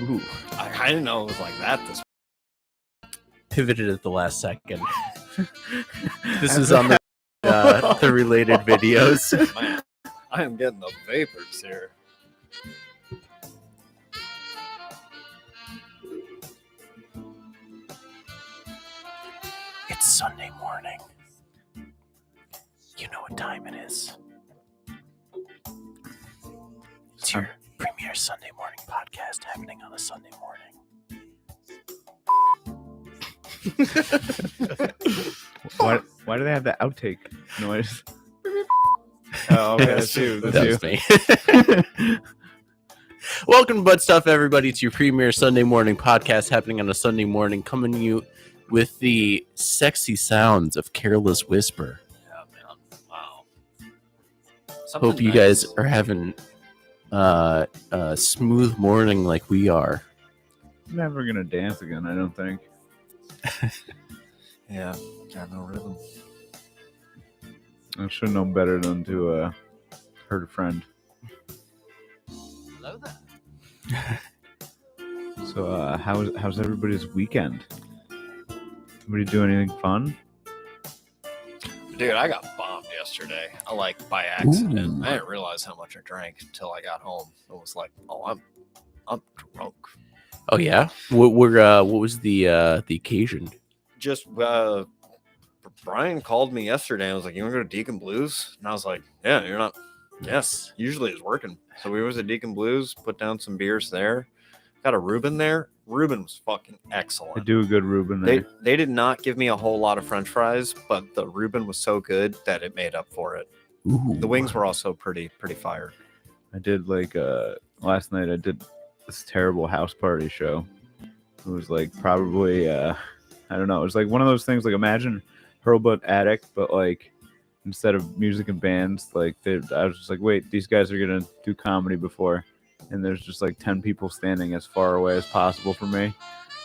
Ooh. I didn't know it was like that. This Pivoted at the last second. This is on the related videos. man, I am getting the vapors here. It's Sunday morning. You know what time it is. It's your premier Sunday morning podcast happening on a Sunday morning. Why do they have that outtake noise? Oh, okay, that's you. That's me. Welcome to Butt Stuff, everybody. It's your premier Sunday morning podcast happening on a Sunday morning, coming to you with the sexy sounds of Careless Whisper. Yeah, man. Wow. Hope you guys are having a smooth morning like we are. I'm never gonna dance again, I don't think. Yeah, got no rhythm. I should know better than to hurt a friend. Hello there. So, how's everybody's weekend? Anybody do anything fun? Dude, I got bombed yesterday. By accident. Ooh. I didn't realize how much I drank until I got home. It was like, oh, I'm drunk. Oh yeah, what was the occasion? Just Brian called me yesterday and was like, you want to go to Deacon Blues? And I was like, yeah, you're not. Yes, usually it's working. So we was at Deacon Blues, put down some beers there. Got a Reuben there. Reuben was fucking excellent. I do a good Reuben there. They did not give me a whole lot of French fries, but the Reuben was so good that it made up for it. Ooh. The wings were also pretty fire. I did last night. I did this terrible house party show. It was like probably I don't know. It was like one of those things. Like imagine Hurlbut Attic, but like instead of music and bands, I was just like, wait, these guys are gonna do comedy before, and there's just like 10 people standing as far away as possible from me,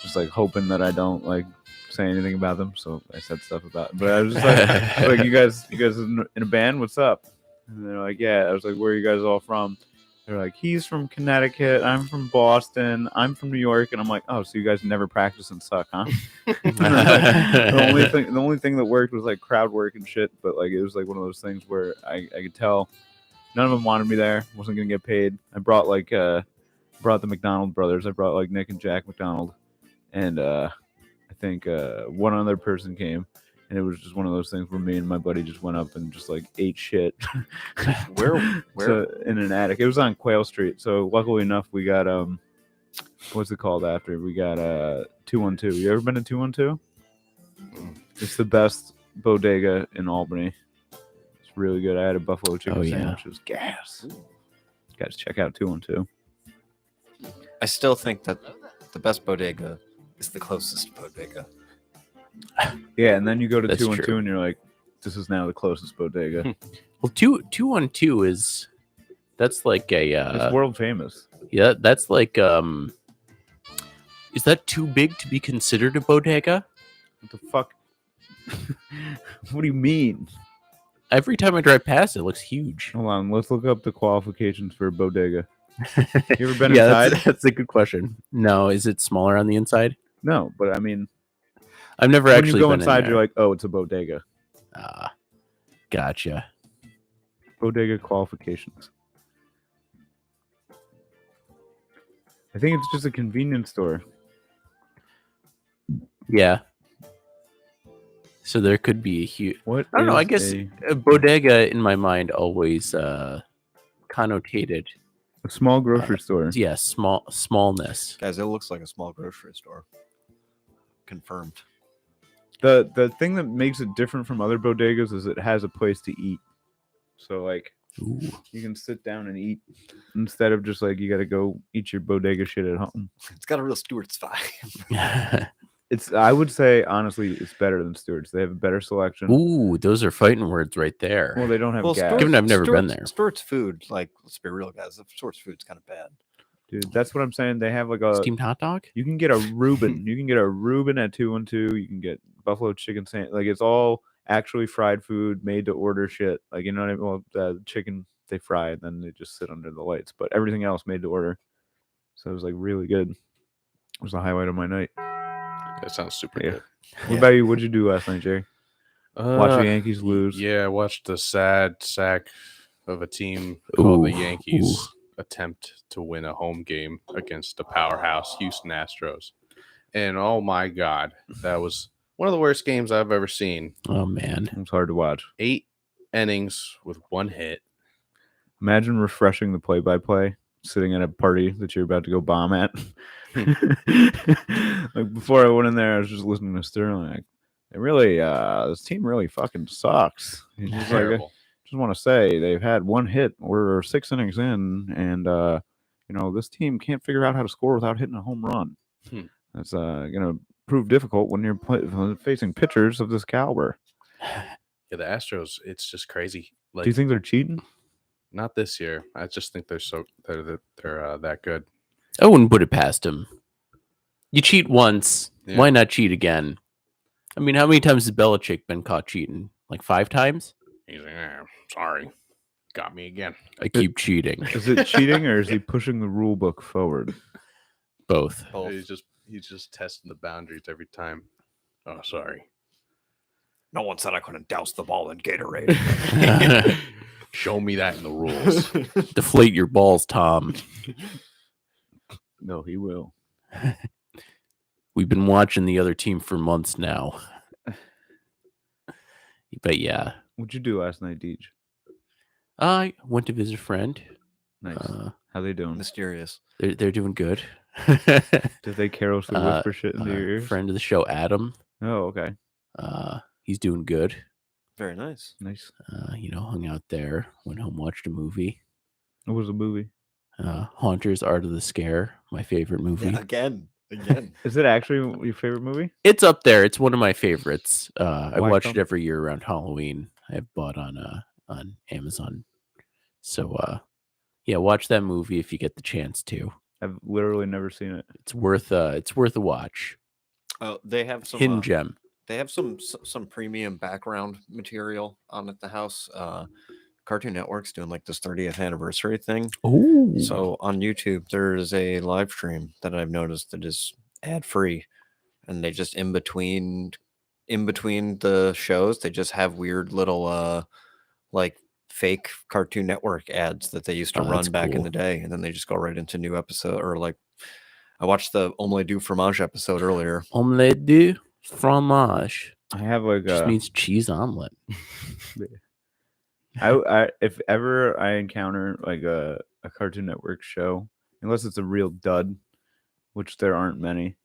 just like hoping that I don't like say anything about them. So I said stuff about it. But I was just like you guys in a band? What's up? And they're like, yeah. I was like, where are you guys all from? They're like, he's from Connecticut, I'm from Boston, I'm from New York, and I'm like, oh, so you guys never practice and suck, huh? the only thing that worked was like crowd work and shit, but like it was like one of those things where I could tell none of them wanted me there, wasn't gonna get paid. I brought the McDonald brothers. I brought like Nick and Jack McDonald, and I think one other person came. And it was just one of those things where me and my buddy just went up and just like ate shit. Where? So, in an attic. It was on Quail Street. So luckily enough, we got what's it called after? We got 212. You ever been to 212? It's the best bodega in Albany. It's really good. I had a buffalo chicken sandwich. It was gas. Guys, check out 212. I still think that the best bodega is the closest bodega. Yeah, and then you go to That's 212 true. and you're like, this is now the closest bodega. Well, 212 that's like a It's world famous. yeah, that's like is that too big to be considered a bodega? What the fuck? What do you mean? Every time I drive past it looks huge. Hold on, let's look up the qualifications for a bodega. You ever been Yeah, inside? that's a good question. No, is it smaller on the inside? No, but I mean, I've never when actually you go been inside, in there. you're like, oh, it's a bodega. Gotcha. Bodega qualifications. I think it's just a convenience store. Yeah. So there could be a huge. What? I don't know. I is guess a a bodega in my mind always connotated. small grocery store. Yeah, smallness. Guys, it looks like a small grocery store. Confirmed. The thing that makes it different from other bodegas is it has a place to eat. So like Ooh. you can sit down and eat instead of just like you got to go eat your bodega shit at home. It's got a real Stewart's vibe. I would say honestly, it's better than Stewart's. They have a better selection. Ooh, those are fighting words right there. Well, they don't have gas. Given I've never been there. Stewart's food, like, let's be real, guys. Stewart's food's kind of bad. Dude, that's what I'm saying. They have like a Steamed hot dog? You can get a Reuben. You can get a Reuben at 212. You can get buffalo chicken sandwich. Like it's all actually fried food, made to order shit. Like you know what I mean? Well, the chicken they fry and then they just sit under the lights. But everything else made to order. So it was like really good. It was the highlight of my night. That sounds super Yeah. good. What about you? What'd you do last night, Jerry? Watch the Yankees lose. Yeah, I watched the sad sack of a team called the Ooh, Yankees attempt to win a home game against the powerhouse Houston Astros. And oh my God, that was one of the worst games I've ever seen. Oh man. It was hard to watch. 8 innings with 1 hit. Imagine refreshing the play-by-play, sitting at a party that you're about to go bomb at. Like before I went in there, I was just listening to Sterling. Like, it really, this team really fucking sucks. He's just like, Terrible. just want to say they've had 1 hit. We're 6 innings in, and this team can't figure out how to score without hitting a home run. That's gonna prove difficult when you're facing pitchers of this caliber. Yeah, the Astros, it's just crazy. Like, Do you think they're cheating? not this year. I just think they're that good. I wouldn't put it past him. You cheat once, Yeah. why not cheat again? I mean, how many times has Belichick been caught cheating? Like 5 times? He's like, sorry, got me again. I keep cheating. Is it cheating or is he pushing the rule book forward? Both. Both. He's just testing the boundaries every time. Oh, sorry. No one said I couldn't douse the ball in Gatorade. Show me that in the rules. Deflate your balls, Tom. No, he will. We've been watching the other team for months now. But yeah, What'd you do last night, Deej? I went to visit a friend. Nice. How they doing? Mysterious. They're doing good. Did they carelessly whisper shit into your ears? Friend of the show, Adam. Oh, okay. He's doing good. Very nice. Nice. Hung out there, went home, watched a movie. What was the movie? Haunters Art of the Scare, my favorite movie. Yeah, again. Is it actually your favorite movie? It's up there. It's one of my favorites. I Why watch come? it every year around Halloween. I have bought on Amazon. So yeah, watch that movie if you get the chance to. I've literally never seen it. It's worth a watch. Oh, they have some Hidden gem. they have some premium background material on at the house. Cartoon Network's doing like this 30th anniversary thing. Oh, So on YouTube, there's a live stream that I've noticed that is ad free, and they just in between the shows, they just have weird little like fake Cartoon Network ads that they used to Oh, that's run back in cool. the day, and then they just go right into new episode. Or like I watched the Omelette du Fromage episode earlier. omelette du fromage I have like just means cheese omelet. I if ever I encounter like a Cartoon Network show, unless it's a real dud, which there aren't many,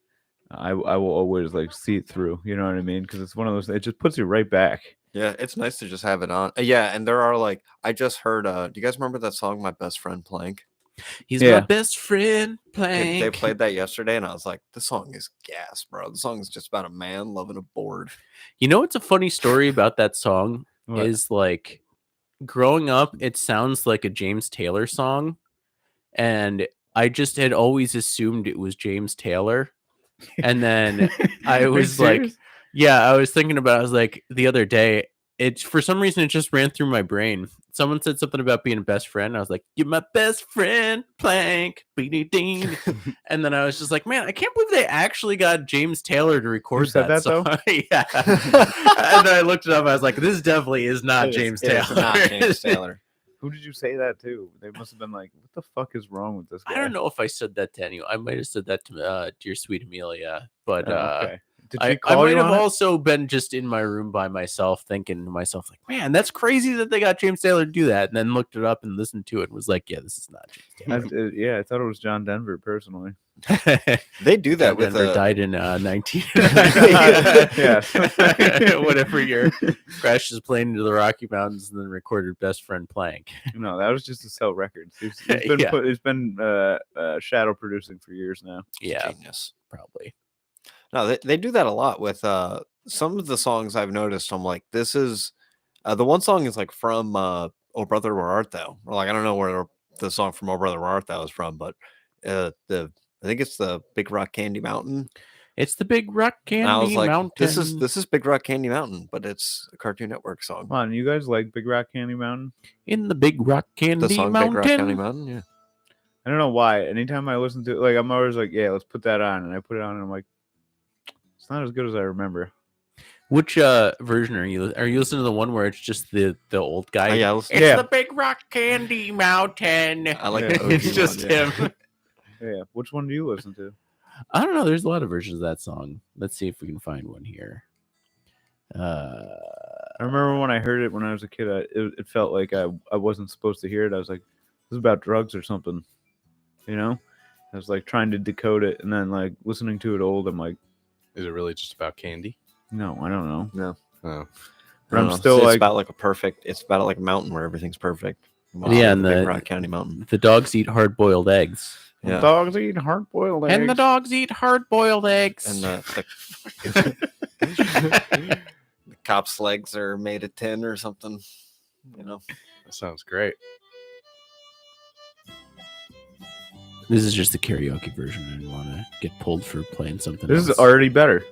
I will always like see it through. You know what I mean? Because it's one of those. It just puts you right back. Yeah, it's nice to just have it on. Yeah, and there are like I just heard. Do you guys remember that song, "My Best Friend Plank"? He's Yeah. my best friend. Plank. They played that yesterday, and I was like, "This song is gas, bro. The song is just about a man loving a board." You know what's a funny story about that song What? is like growing up, it sounds like a James Taylor song, and I just had always assumed it was James Taylor, and then I Are you was like, serious? yeah, I was thinking about. I was like the other day. It's for some reason it just ran through my brain. Someone said something about being a best friend. I was like, "You're my best friend, Plank." Ding. And then I was just like, "Man, I can't believe they actually got James Taylor to record said that, song." though? Yeah. And then I looked it up. I was like, "This definitely is not It is- James it Taylor." is not James Taylor. Who did you say that to? They must have been like, "What the fuck is wrong with this guy?" I don't know if I said that to anyone. I might have said that to dear sweet Amelia, but Oh, okay. Did she I call might you have on it? also been just in my room by myself, thinking to myself, like, "Man, that's crazy that they got James Taylor to do that." And then looked it up and listened to it and was like, "Yeah, this is not James Taylor." Yeah, I thought it was John Denver personally. They do that with Denver died in 19. Yes. Whatever year, crashed his plane into the Rocky Mountains and then recorded "Best Friend Plank." No, that was just to sell records. He's been Yeah. he's been shadow producing for years now. Yeah, Genius. probably. No, they do that a lot with some of the songs I've noticed. I'm like, this is the one song is like from "Oh Brother Where Art Thou," or like I don't know where the song from "Oh Brother Where Art Thou" is from, but I think it's the Big Rock Candy Mountain. It's the Big Rock And I was Candy like, Mountain. this is Big Rock Candy Mountain, but it's a Cartoon Network song. Come on, you guys like Big Rock Candy Mountain? in the Big Rock Candy The song Mountain. Big Rock Candy Mountain, yeah. I don't know why. Anytime I listen to it, like, I'm always like, yeah, let's put that on, and I put it on, and I'm like, it's not as good as I remember. Which version are you? Are you listening to the one where it's just the old guy? Yeah, It's Yeah. the Big Rock Candy Mountain. I like Yeah. the OG It's one, just yeah. him. Yeah, which one do you listen to? I don't know. There's a lot of versions of that song. Let's see if we can find one here. I remember when I heard it when I was a kid. It felt like I wasn't supposed to hear it. I was like, this is about drugs or something, you know. I was like trying to decode it, and then like listening to it old, I'm like, Is it really just about candy? no, I don't know. No. Oh, But I'm I don't know. still it's like, about like a perfect. It's about like a mountain where everything's perfect. Yeah, and Big the- Rock County Mountain. The dogs eat hard-boiled eggs. Yeah, dogs eat hard boiled eggs. And the dogs eat hard-boiled eggs. and the cops' legs are made of tin or something. You know, that sounds great. This is just the karaoke version. I didn't want to get pulled for playing something This else. is already better.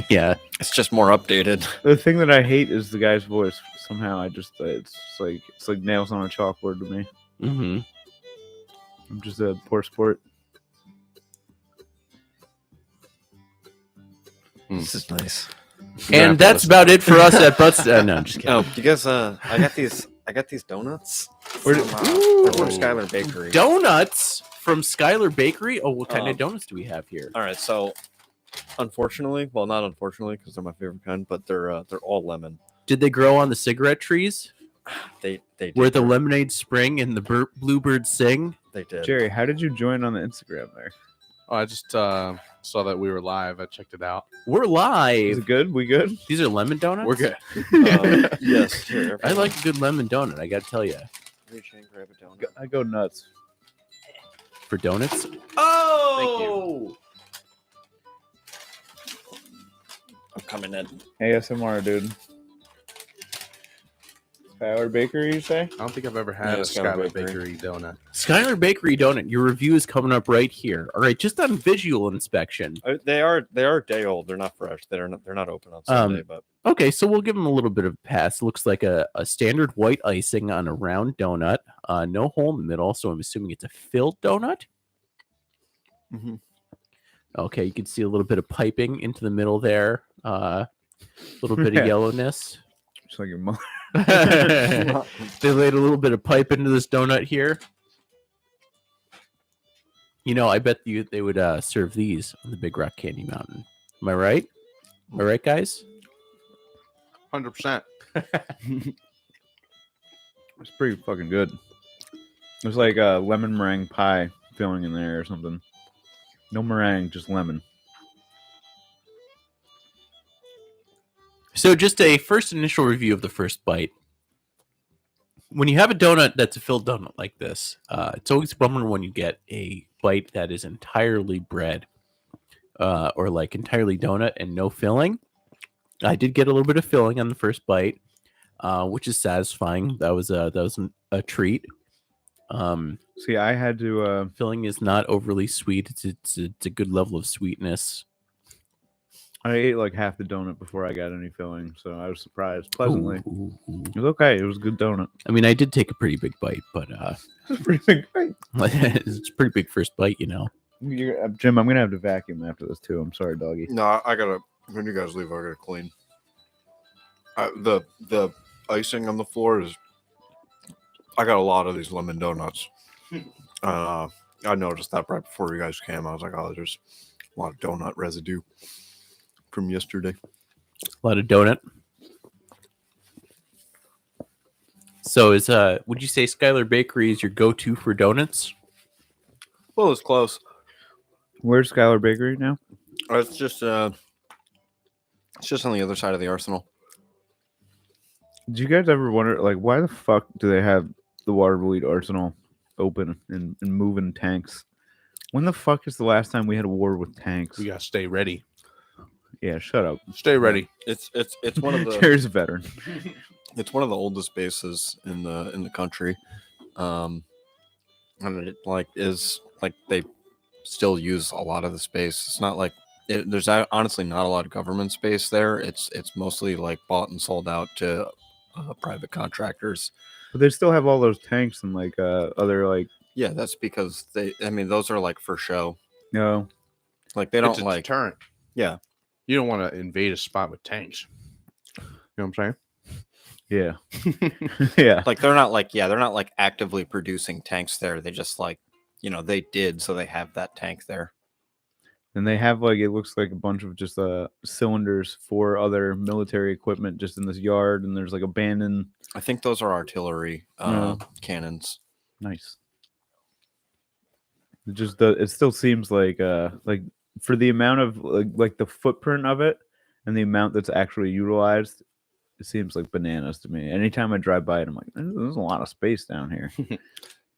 Yeah. it's just more updated. The thing that I hate is the guy's voice. Somehow, I just it's like nails on a chalkboard to me. Mm-hmm. I'm just a poor sport. This is nice. And that's about it for us at Butts. No, I'm just kidding. Oh, you guys. I got these donuts. Where From, did- they're from Skylar Bakery. Donuts from Skylar Bakery. Oh, what kind Um, of donuts do we have here? All right, so unfortunately, well, not unfortunately, because they're my favorite kind, but they're all lemon. Did they grow on the cigarette trees They did. where the lemonade spring and the bluebirds sing? They did. Jerry, how did you join on the Instagram there? Oh, I just saw that we were live. I checked it out. We're Is live. it good? We good? These are lemon donuts. We're good. Yes. Here, I like a good lemon donut. I gotta tell you, reach in, grab a donut. I go nuts. for donuts. Oh, I'm coming in. ASMR, dude. Skylar Bakery, you say? I don't think I've ever had Yeah, a Skylar Skylar Bakery. Bakery donut. Skylar Bakery donut. Your review is coming up right here. All right, just on visual inspection. They are day old. They're not fresh. They're not open on Sunday, but Okay, so we'll give them a little bit of a pass. Looks like a standard white icing on a round donut. No hole in the middle, so I'm assuming it's a filled donut. Mhm. Okay, you can see a little bit of piping into the middle there. A little bit Yeah. of yellowness. Just like your mother. They laid a little bit of pipe into this donut here. You know, I bet you they would serve these on the Big Rock Candy Mountain. Am I right? Am I right, guys? 100%. It's pretty fucking good. It's like a lemon meringue pie filling in there or something. No meringue, just lemon. So, just a first initial review of the first bite. When you have a donut that's a filled donut like this, it's always a bummer when you get a bite that is entirely bread or like entirely donut and no filling. I did get a little bit of filling on the first bite, which is satisfying. That was a treat. See, I had to. Filling is not overly sweet. It's a good level of sweetness. I ate like half the donut before I got any filling, so I was surprised pleasantly. Ooh, ooh, ooh. It was okay. It was a good donut. I mean, I did take a pretty big bite, but It's pretty big. Bite. it's a pretty big first bite, you know. Jim, I'm gonna have to vacuum after this too. I'm sorry, doggy. No, I gotta. When you guys leave, I gotta clean. The icing on the floor is. I got a lot of these lemon donuts. I noticed that right before you guys came. I was like, oh, there's a lot of donut residue from yesterday. A lot of donut. So is would you say Skylar Bakery is your go-to for donuts? Well, it's close. Where's Skylar Bakery now? It's just on the other side of the arsenal. Did you guys ever wonder, like, why the fuck do they have the Waterville Arsenal open and moving tanks? When the fuck is the last time we had a war with tanks? We gotta stay ready. Yeah, shut up. Stay ready. It's one of the Jerry's a veteran. it's one of the oldest bases in the country, and it is they still use a lot of the space. It's not like there's honestly not a lot of government space there. It's mostly like bought and sold out to private contractors. But they still have all those tanks and like other like Yeah, that's because those are like for show. no. Like they It's don't a like. deterrent. Yeah. You don't want to invade a spot with tanks. You know what I'm Yeah. saying? Yeah. Like they're not like actively producing tanks there. They just like, they did, so they have that tank there. And they have like it looks like a bunch of just cylinders for other military equipment just in this yard, and there's like abandoned. I think those are artillery No. cannons. Nice. It still seems like for the amount of like the footprint of it and the amount that's actually utilized, it seems like bananas to me. Anytime I drive by it, I'm like, there's a lot of space down here.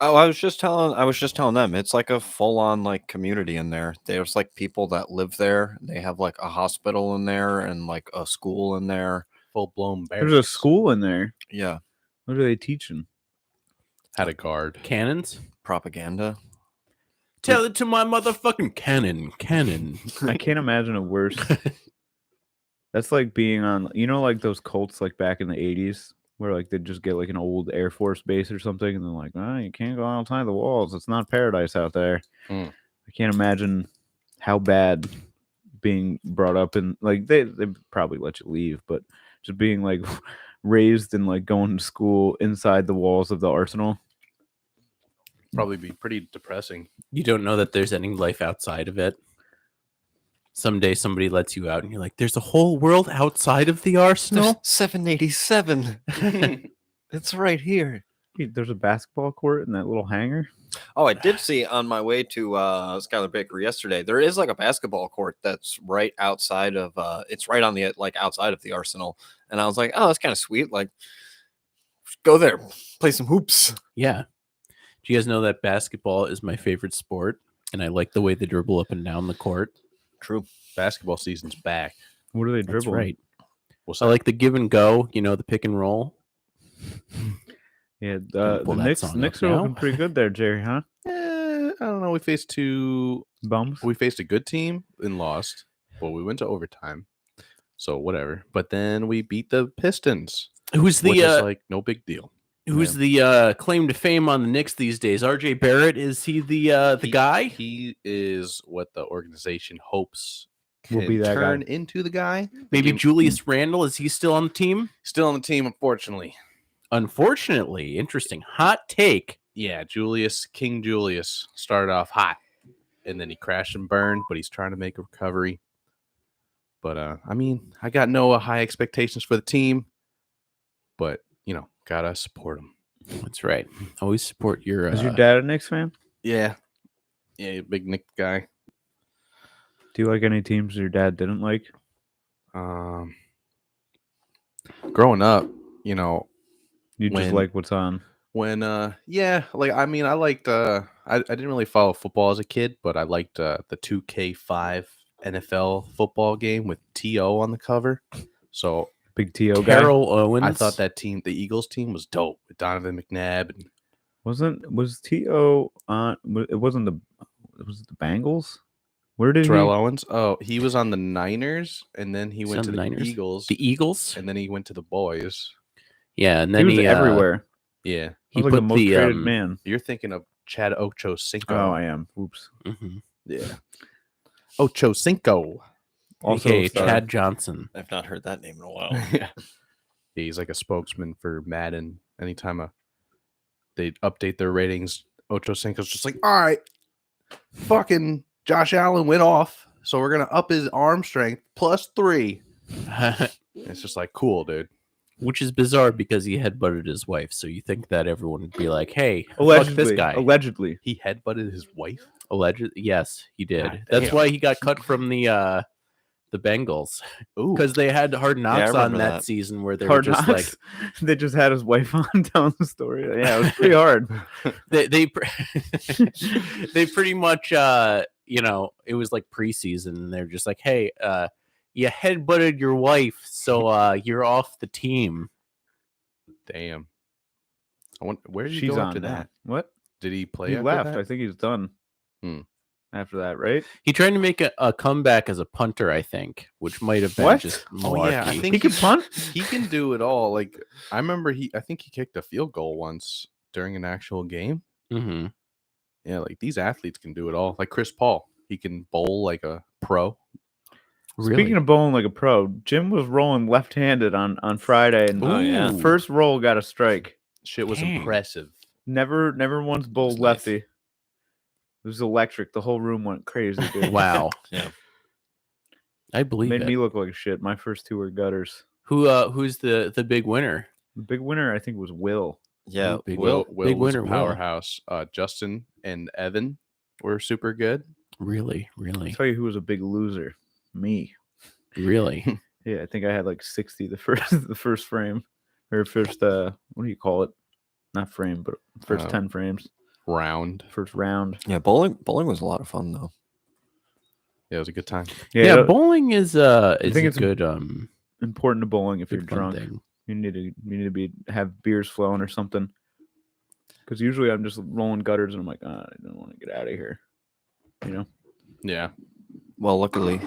Oh, I was just telling them it's like a full on like community in there. There's like people that live there. They have like a hospital in there and like a school in there. Full blown There's a barracks. school in there. Yeah, What are they teaching? Had a guard. Cannons. propaganda. Tell it to my motherfucking cannon. I can't imagine a worse. That's like being on, like those cults like back in the 80s where like they just get like an old Air Force base or something and they're like, oh, you can't go outside the walls. It's not paradise out there. Mm. I can't imagine how bad being brought up in like they probably let you leave, but just being like raised and like going to school inside the walls of the arsenal. Probably be pretty depressing. You don't know that there's any life outside of it. Someday somebody lets you out and you're like, there's a whole world outside of the arsenal? 787. It's right here. There's a basketball court in that little hangar. Oh, I did see on my way to Skylar Bakery yesterday. There is like a basketball court that's right outside of. It's right on the like outside of the Arsenal, and I was like, oh, that's kind of sweet. Like, go there, play some hoops. Yeah. Do you guys know that basketball is my favorite sport? And I like the way they dribble up and down the court. True. Basketball season's back. What are they That's dribbling? right. What's I like the give and go, the pick and roll. Yeah, Gonna pull the that Knicks song Knicks up are now. looking pretty good there, Jerry, huh? I don't know. We faced Bums. We faced a good team and lost, but we went to overtime. So whatever. But then we beat the Pistons, Who's which the is like no big deal. who's the claim to fame on the Knicks these days? RJ Barrett, is he the guy? He is what the organization hopes Will can be that guy. turn into the guy. Maybe He- Julius Randle, is he still on the team? still on the team, unfortunately. Unfortunately, interesting. Hot take. Yeah, King Julius started off hot, and then he crashed and burned. But he's trying to make a recovery. But I got no high expectations for the team, but gotta support him. That's right. Always support your. Is your dad a Knicks fan? Yeah, big Nick guy. Do you like any teams your dad didn't like? Growing up, You just When- like what's on. when I liked I didn't really follow football as a kid, but I liked the 2K5 NFL football game with T.O. on the cover. So Big T.O. guy. Terrell Owens. I thought that team, the Eagles team, was dope with Donovan McNabb. And Was T.O. on? It wasn't was it the Bengals? Where did Terrell he? Owens. Oh, he was on the Niners, and then he He's went on to the the Niners? Eagles, the Eagles. and then he went to the Boys. Yeah, and He then was he everywhere. Yeah, He was like the most traded man. you're thinking of Chad Ochocinco. Oh, I am. Oops. Mhm. Yeah, Ochocinco. Also, AKA sorry. Chad Johnson. I've not heard that name in a while. Yeah, he's like a spokesman for Madden. Anytime they update their ratings, Ochocinco's just like, all right, fucking Josh Allen went off, so we're gonna up his arm strength +3. It's just like, cool, dude. Which is bizarre because he headbutted his wife. So you think that everyone would be like, "Hey, fuck Allegedly. this guy." Allegedly. He headbutted his wife. Alleged, yes, he did. God That's damn. why he got cut from the Bengals Ooh, because they had Hard Knocks on remember that, that. season where they Hard were just knocks. They just had his wife on telling the story. Yeah, it was pretty hard. like they pretty much it was like preseason and they're just like, "Hey, you headbutted your wife, so you're off the team." damn. I wonder, where did he She's go on after now. that? What? Did he play? He after left. that? I think he's done. after that, right? He tried to make a comeback as a punter, I think, which might have been What? just Oh yeah, I malarkey. think He can punt? He can do it all. Like I remember, I think he kicked a field goal once during an actual game. Mm-hmm. Yeah, like these athletes can do it all. Like Chris Paul, he can bowl like a pro. Speaking of bowling like a pro, Jim was rolling left-handed on Friday, and Oh, yeah. the first roll got a strike. Shit was Dang. impressive. Never once bowled nice. lefty. It was electric. The whole room went crazy, dude. Wow. Yeah. I believe Made it. me look like shit. My first two were gutters. Who's the big winner? The big winner, I think, was Will. Yeah. Big Will big was winner, a Will. powerhouse. Justin and Evan were super good. Really, I'll really, tell you who was a big loser. Me. really. Yeah, I think I had like 60 the first frame. Or first what do you call it? Not frame, but first 10 frames. Round. First round. Yeah. Bowling was a lot of fun though. Yeah, it was a good time. Yeah, bowling is think a it's good important to bowling if you're good fun drunk. thing. You need to have beers flowing or something. Because usually I'm just rolling gutters and I'm like, I don't want to get out of here. You know, Yeah. Well, luckily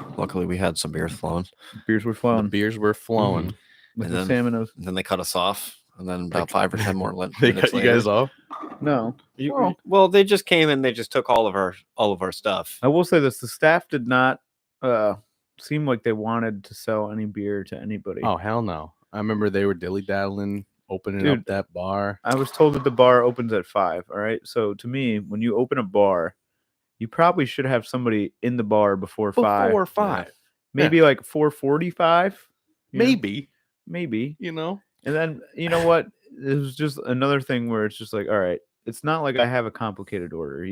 we had some beers flowing. beers were The flowing. beers were flowing. With And the then- salmon of And then they cut us off, and then about 5 or 10 more They minutes cut you guys off. no. Well, they just came and they just took all of our stuff. I will say this: the staff did not seem like they wanted to sell any beer to anybody. Oh hell no! I remember they were dilly daddling, opening up Dude. that bar. I was told that the bar opens at 5. All right, so to me, when you open a bar, you probably should have somebody in the bar before 5. Before 5, Maybe like 4:45. maybe. Maybe. You know, And then you know what? It was just another thing where it's just like, all right, it's not like I have a complicated order.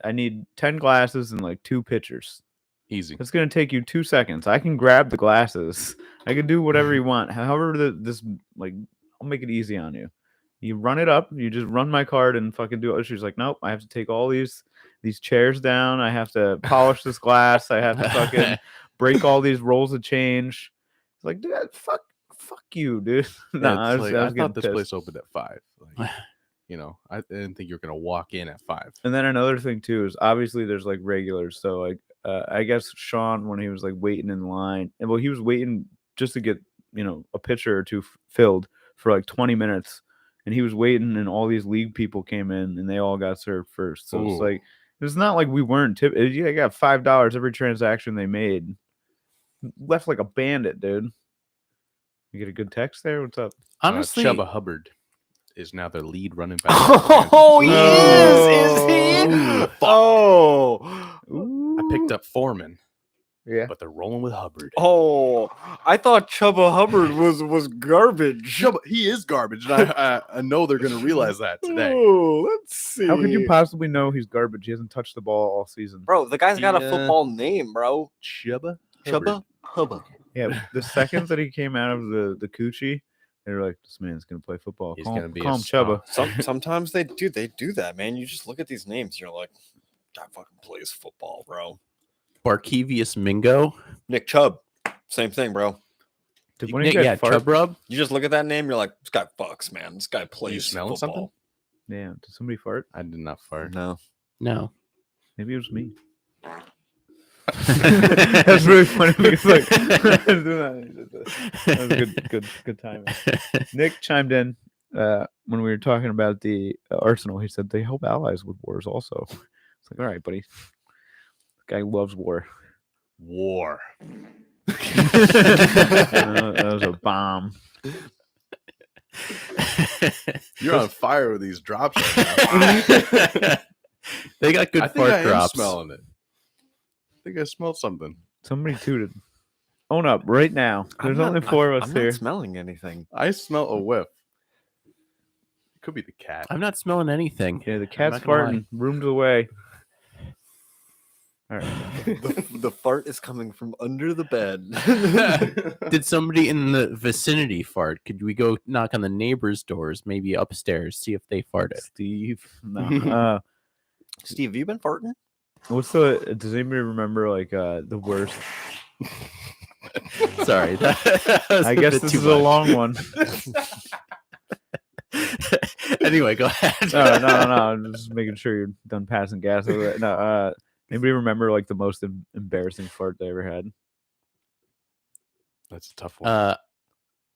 I need 10 glasses and like 2 pitchers. easy. It's gonna take you 2 seconds. I can grab the glasses. I can do whatever you want. However, this like I'll make it easy on you. You run it up. You just run my card and fucking do it. She's like, nope. I have to take all these chairs down. I have to polish this glass. I have to fucking break all these rolls of change. It's like, dude, fuck you, dude. Yeah, Nah, it's like, I getting thought this pissed. place opened at 5. Like, you know, I didn't think you were gonna walk in at 5. And then another thing too is obviously there's like regulars. So like I guess Sean, when he was like waiting in line, and well, he was waiting just to get a pitcher or two filled for like 20 minutes, and he was waiting, and all these league people came in, and they all got served first. So it's Ooh. like it's not like we weren't tip. You got $5 every transaction they made. Left like a bandit, dude. You get a good text there. What's up? Honestly, Chuba Hubbard is now their lead running back. Oh, he is he? Oh. Oh, I picked up Foreman, Yeah. but they're rolling with Hubbard. oh! I thought Chuba Hubbard was garbage. Chuba, he is garbage, and I know they're gonna realize that today. Oh, let's see. How could you possibly know he's garbage? He hasn't touched the ball all season. bro? The guy's got a Yeah. football name, bro. Chuba, Chuba Hubbard. Yeah, the seconds that he came out of the coochie, they were like, "This man's gonna play football." He's Call gonna him- be a call him star. Chuba. Sometimes they do that, man. You just look at these names, you're like, that fucking plays football, bro. Barkevius Mingo. Nick Chubb, same thing, bro. Did one of you Yeah, guys fart? Chub Rub. You just look at that name, you're like, this guy fucks, man. This guy plays smelling football. Yeah, did somebody fart? I did not fart. No. No. Maybe it was me. That's really funny because like that was good timing. Nick chimed in when we were talking about the Arsenal. He said they help allies with wars also. It's like, all right, buddy. This guy loves war. War. That was a bomb. You're on fire with these drops right now. They got good I think fart I am drops. smelling it. I think I smelled something. Somebody tooted. Own up right now. There's only 4 of us I'm here. not smelling anything. I smell a whiff. It could be the cat. I'm not smelling anything. Yeah, the I'm cat's not gonna lie. farting. Rooms away. All right. The fart is coming from under the bed. Did somebody in the vicinity fart? Could we go knock on the neighbors' doors, maybe upstairs, see if they farted? Steve. No. Steve, you been farting? What's the? Does anybody remember like the worst? Sorry, that was I a guess bit this too is a much. long one. And Anyway, go ahead. No. I'm just making sure you're done passing gas over that. No. Anybody remember like the most embarrassing fart they ever had? That's a tough one.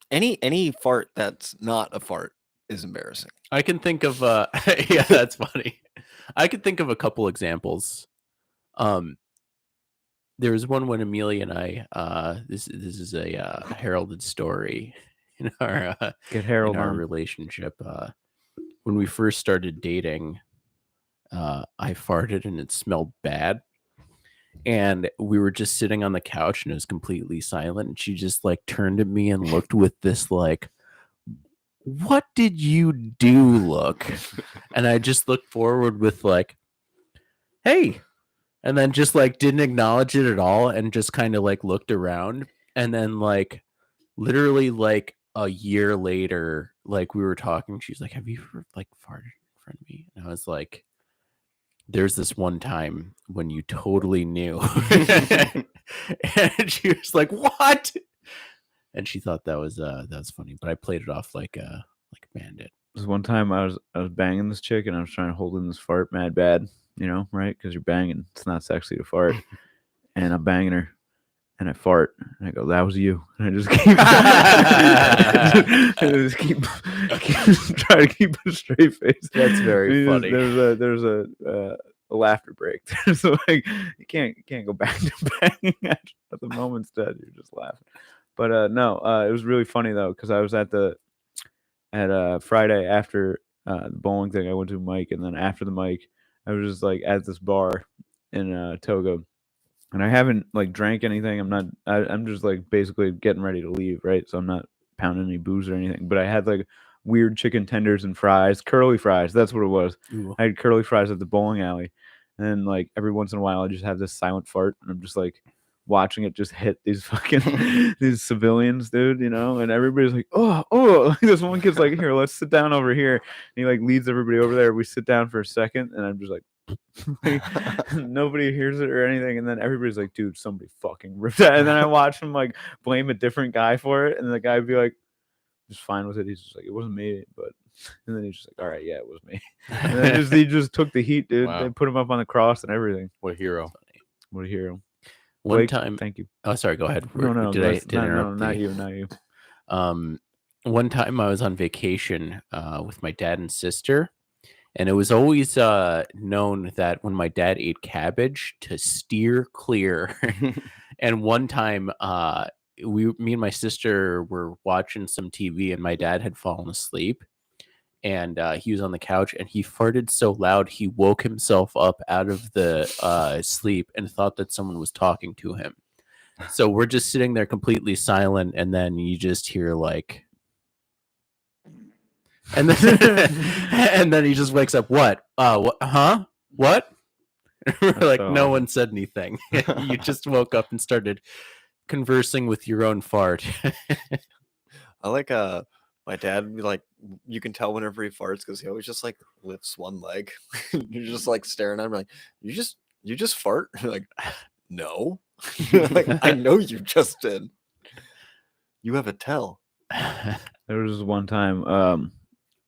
Any fart that's not a fart is embarrassing. I can think of yeah, that's funny. I could think of a couple examples. There was one when Amelia and I this is a heralded story in our Get Harold in our on. relationship. When we first started dating, I farted and it smelled bad. And we were just sitting on the couch and it was completely silent. And she just like turned at me and looked with this like, what did you do look? And I just looked forward with like, hey. And then just like didn't acknowledge it at all and just kind of like looked around. And then like literally like a year later, like we were talking, she's like, have you ever like farted in front of me? And I was like, there's this one time when you totally knew. And she was like, what? And she thought that was funny, but I played it off like a bandit. This one time I was banging this chick and I was trying to hold in this fart mad bad, you know, right? Because you're banging, it's not sexy to fart. And I'm banging her, and I fart, and I go, "That was you." And I just keep, try to keep a straight face. That's very funny. There's a laughter break. So like you can't go back to banging at the moment's dead. You're just laughing. But no, it was really funny though because I was at Friday after the bowling thing. I went to Mike, and then after the Mike, I was just like at this bar in Togo. And I haven't like drank anything. I'm just like basically getting ready to leave, right? So I'm not pounding any booze or anything. But I had like weird chicken tenders and fries, curly fries. That's what it was. Ooh. I had curly fries at the bowling alley. And then like every once in a while I just have this silent fart and I'm just like watching it just hit these fucking these civilians, dude, you know, and everybody's like, oh, this one kid's like, here, let's sit down over here. And he like leads everybody over there. We sit down for a second and I'm just like nobody hears it or anything, and then everybody's like, dude, somebody fucking ripped that. And then I watch him like blame a different guy for it, and the guy would be like just fine with it. He's just like, it wasn't me, but and then he's just like, all right, yeah, it was me. And then he just took the heat, dude. Wow. They put him up on the cross and everything. What a hero. What a hero. One Blake, time, thank you. oh sorry, go ahead. No, Did I no, interrupt? not you. One time I was on vacation with my dad and sister, and it was always known that when my dad ate cabbage to steer clear. And one time me and my sister were watching some TV and my dad had fallen asleep, and he was on the couch and he farted so loud he woke himself up out of the sleep and thought that someone was talking to him. So we're just sitting there completely silent, and then you just hear like, and then and then he just wakes up. What? What? Huh? What? We're like, no one said anything. You just woke up and started conversing with your own fart. I like my dad would be like, you can tell whenever he farts because he always just like lifts one leg. You're just like staring at him like, you just fart? You're like, no. Like, I know you just did. You have a tell. There was this one time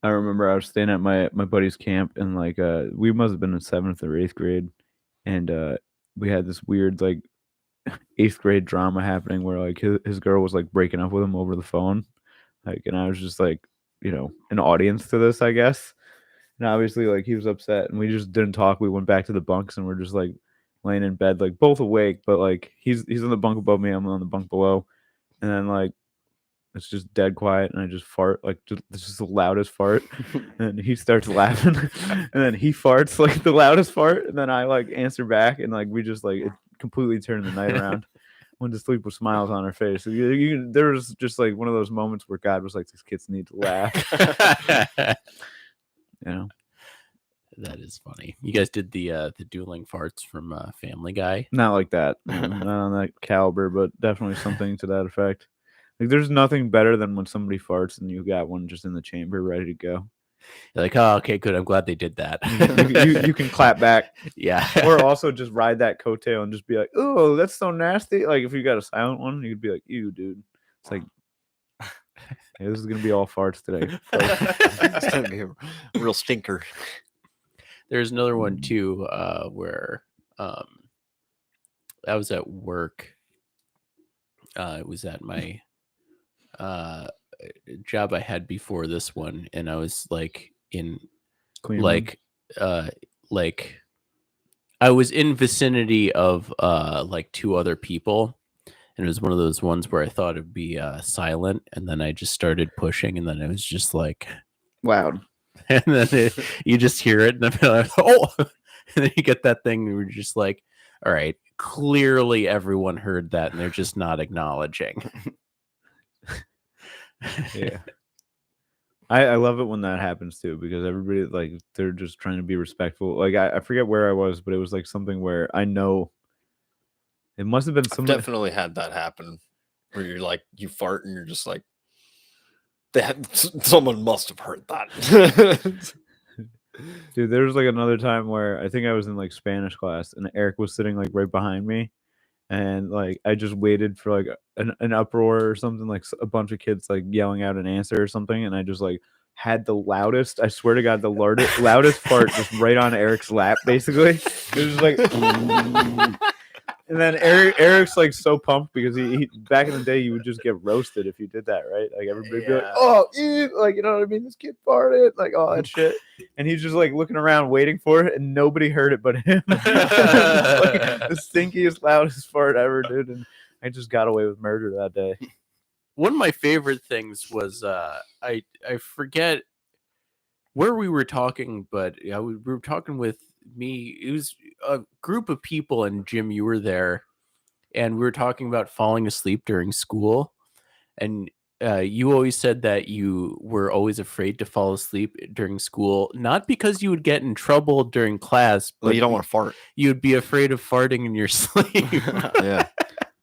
I remember I was staying at my buddy's camp, and like we must have been in 7th or 8th grade, and we had this weird like 8th grade drama happening where like his girl was like breaking up with him over the phone, like, and I was just like, you know, an audience to this, I guess. And obviously like he was upset, and we just didn't talk. We went back to the bunks and we're just like laying in bed, like both awake, but like he's on the bunk above me, I'm on the bunk below, and then like it's just dead quiet, and I just fart, like just the loudest fart, and he starts laughing, and then he farts like the loudest fart, and then I like answer back, and like we just like it completely turned the night around. Went to sleep with smiles on our face. So there was just like one of those moments where God was like, these kids need to laugh. You know. That is funny. You guys did the dueling farts from Family Guy. Not like that, not on that caliber, but definitely something to that effect. Like, there's nothing better than when somebody farts and you got one just in the chamber ready to go. You're like, oh, okay, good. I'm glad they did that. you can clap back, yeah. or also just ride that coattail and just be like, oh, that's so nasty. Like if you got a silent one, you could be like, ew, dude. It's like Hey, this is gonna be all farts today. It's gonna be a real stinker. There's another one too, where I was at work. It was at my job I had before this one, and I was like in Clean room. like I was in vicinity of like two other people, and it was one of those ones where I thought it'd be silent, and then I just started pushing, and then it was just like loud. and then you just hear it, and then like, oh, and then you get that thing, and we're just like, all right, clearly everyone heard that, and they're just not acknowledging. Yeah. I love it when that happens too, because everybody like they're just trying to be respectful. Like I forget where I was, but it was like something where I know it must have been I've somebody. definitely had that happen where you're like you fart and you're just like someone must have heard that. Dude, there was like another time where I think I was in like Spanish class and Eric was sitting like right behind me, and like I just waited for like an uproar or something, like a bunch of kids like yelling out an answer or something, and I just like had the loudest, I swear to God, the loudest fart just right on Eric's lap, basically. It was like and then Eric's like so pumped because he back in the day you would just get roasted if you did that, right? Like everybody would be like, Yeah. oh, like, you know what I mean? This kid farted, like all that shit. And he's just like looking around waiting for it, and nobody heard it but him. Like, the stinkiest, loudest fart ever, dude. And I just got away with murder that day. One of my favorite things was I forget where we were talking, but we were talking with me. It was a group of people, and Jim, you were there, and we were talking about falling asleep during school, and you always said that you were always afraid to fall asleep during school, not because you would get in trouble during class, but Well, you don't want to fart. you would be afraid of farting in your sleep. Yeah.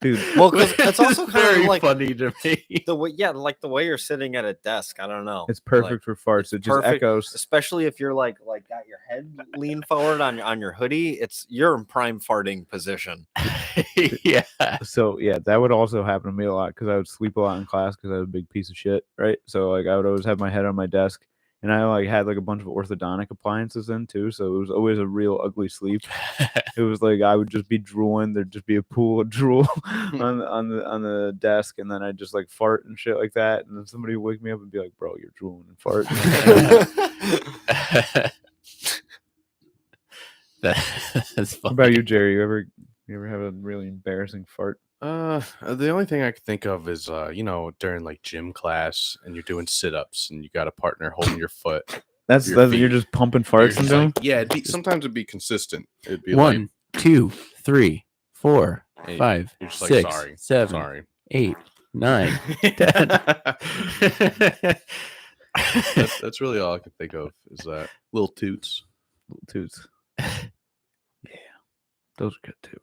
Dude, Well, because it's also kind very of like funny to me. the way, yeah, like the way you're sitting at a desk. I don't know. it's perfect for farts. It just perfect, echoes. especially if you're like got your head leaned forward on your hoodie. You're in prime farting position. Yeah. So yeah, that would also happen to me a lot because I would sleep a lot in class because I was a big piece of shit, right? So like I would always have my head on my desk, and I like had like a bunch of orthodontic appliances in too, so it was always a real ugly sleep. It was like I would just be drooling. There'd just be a pool of drool on the desk, and then I'd just like fart and shit like that, and then somebody would wake me up and be like, "Bro, you're drooling and farting." That's What funny. about you, Jerry? You ever have a really embarrassing fart? The only thing I can think of is you know, during like gym class and you're doing sit-ups and you got a partner holding your foot. That's Your you're feet. just pumping You're farts just into them. like, yeah, sometimes it'd be consistent. It'd be 1, 2, 3, 4, Hey, 5, you're just like, 6, sorry, 7, sorry. 8, 9, 10. That's really all I can think of is that little toots. Little toots. Yeah, those are good too.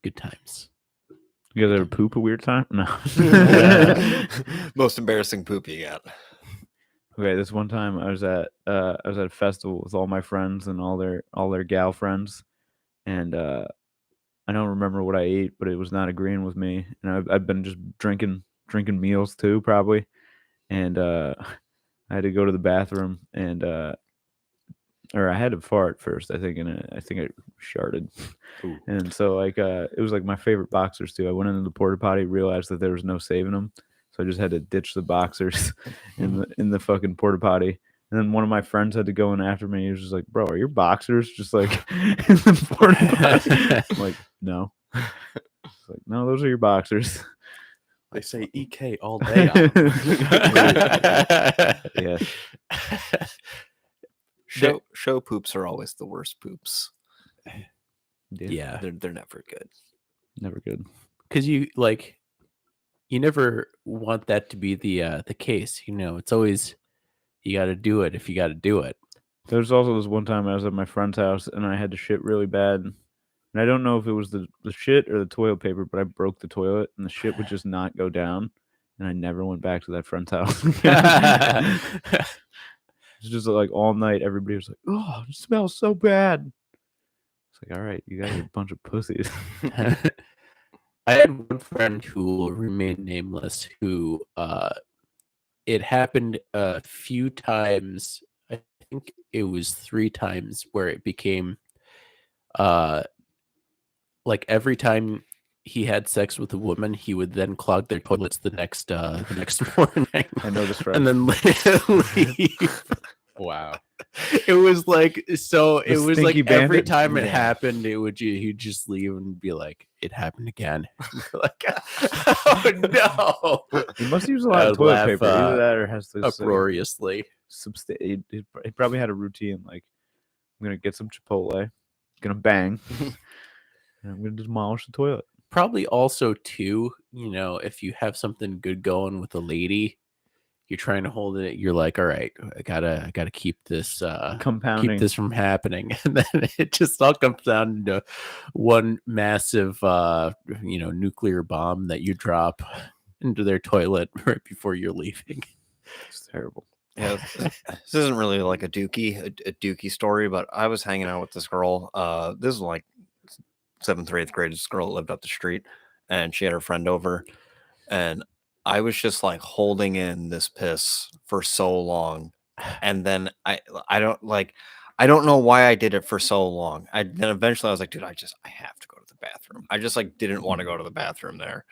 Good times. You guys ever poop a weird time? No. Most embarrassing poop you got. Okay, this one time I was at a festival with all my friends and all their gal friends, and I don't remember what I ate, but it was not agreeing with me, and I've been just drinking meals too probably, and I had to go to the bathroom and or I had to fart first, I think, and I think I sharted. Ooh. And so like it was like my favorite boxers too. I went into the porta potty, realized that there was no saving them, so I just had to ditch the boxers in the fucking porta potty. And then one of my friends had to go in after me. He was just like, "Bro, are your boxers just like in the porta potty?" I'm like, "No." It's like, "No, those are your boxers." They say EK all day. On them. Yeah. Show poops are always the worst poops. Yeah. They're never good. Never good. Because you never want that to be the case. You know, it's always you got to do it if you got to do it. There's also this one time I was at my friend's house and I had to shit really bad. And I don't know if it was the shit or the toilet paper, but I broke the toilet and the shit would just not go down. And I never went back to that friend's house. It's just like all night, everybody was like, "Oh, it smells so bad." It's like, all right, you guys are a bunch of pussies. I had one friend who will remain nameless who it happened a few times. I think it was 3 times where it became uh like every time he had sex with a woman, he would then clog their toilets the next morning. I know this And then leave. Wow. It was like so. The It was like stinky every bandit? time it Yeah. happened, he'd just leave and be like, "It happened again." Like, oh no! He must use a lot I of would toilet laugh, paper. Either that or has to Uproariously. he probably had a routine like, I'm gonna get some Chipotle, gonna bang, and I'm gonna demolish the toilet. Probably also too. If you have something good going with a lady, you're trying to hold it. You're like, all right, I gotta keep this Compounding. keep this from happening, and then it just all comes down to one massive nuclear bomb that you drop into their toilet right before you're leaving. It's terrible. Yeah, this isn't really like a Dookie story, but I was hanging out with this girl. This was like 7th or 8th grade. This girl lived up the street, and she had her friend over, and I was just like holding in this piss for so long, and then I don't know why I did it for so long. Then eventually I was like, dude, I have to go to the bathroom. I just like didn't want to go to the bathroom there,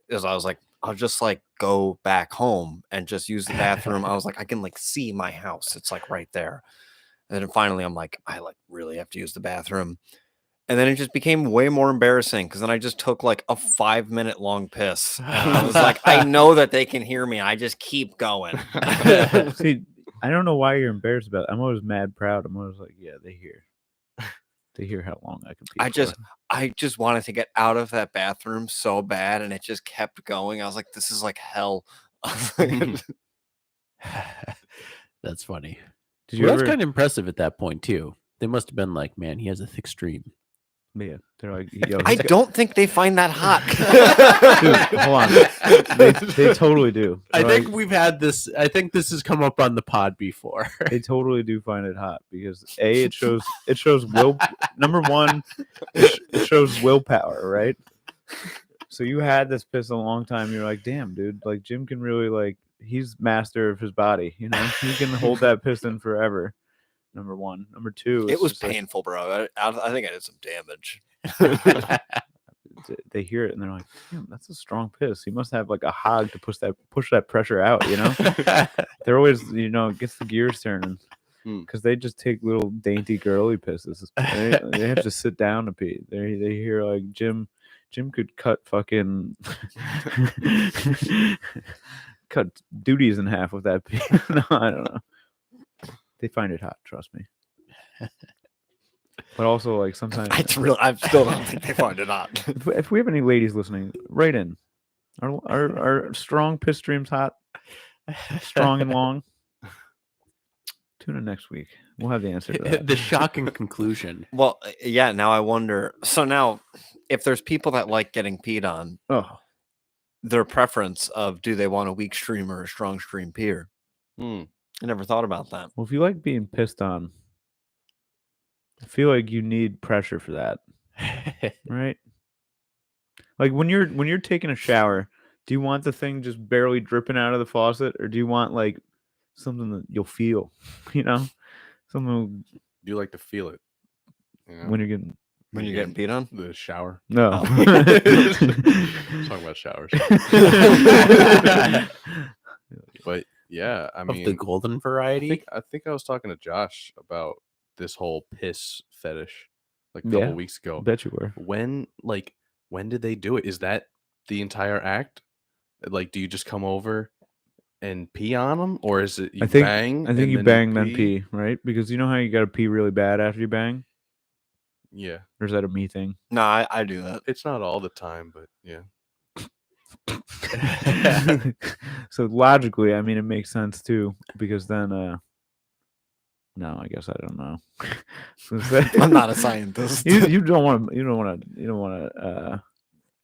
because I was like, I'll just like go back home and just use the bathroom. I was like, I can like see my house. It's like right there. And then finally I'm like, I like really have to use the bathroom. And then it just became way more embarrassing because then I just took like a 5-minute long piss. And I was like, I know that they can hear me. I just keep going. See, I don't know why you're embarrassed about it. I'm always mad proud. I'm always like, yeah, they hear how long I can pee. I just wanted to get out of that bathroom so bad, and it just kept going. I was like, this is like hell. That's funny. Did you That's ever? kind of impressive at that point too. They must have been like, man, he has a thick stream. Yeah, they're like, yo, I don't think they find that hot. Dude, hold on. They totally do. I They're think like, we've had this. I think this has come up on the pod before. they totally do find it hot because it shows will. Number one, it shows willpower, right? So you had this piss a long time. You're like, damn, dude, like Jim can really like he's master of his body. He can hold that piss in forever. Number one. Number two, It was just like, painful, bro. I think I did some damage. they hear it and they're like, damn, that's a strong piss. He must have like a hog to push that pressure out. They're always it gets the gears turning. Because they just take little dainty girly pisses. They have to sit down to pee. They hear like Jim could cut fucking cut duties in half with that pee. No, I don't know. They find it hot, trust me. But also like sometimes I still don't think they find it hot. if we have any ladies listening, write in. Are strong piss streams hot? Strong and long? Tune in next week. We'll have the answer to that. The shocking conclusion. Well, yeah. Now I wonder. So now, if there's people that like getting peed on, Oh, their preference of do they want a weak stream or a strong stream peer? I never thought about that. well, if you like being pissed on, I feel like you need pressure for that, right? Like when you're taking a shower, do you want the thing just barely dripping out of the faucet, or do you want like something that you'll feel, something Do you like to feel it? when you're getting When you're getting peed on? the shower. no. Talking about showers. But yeah, I Of mean, the golden I variety. think I was talking to Josh about this whole piss fetish like a Yeah. couple weeks ago. Bet you were. When did they do it? Is that the entire act? Like, do you just come over and pee on them, or is it you bang? I think and you bang then pee, right? Because you know how you got to pee really bad after you bang, Yeah, or is that a me thing? No, I do that. it's not all the time, but yeah. So logically, I mean, it makes sense too, because then, no, I guess I don't know. I'm not a scientist. You don't want to.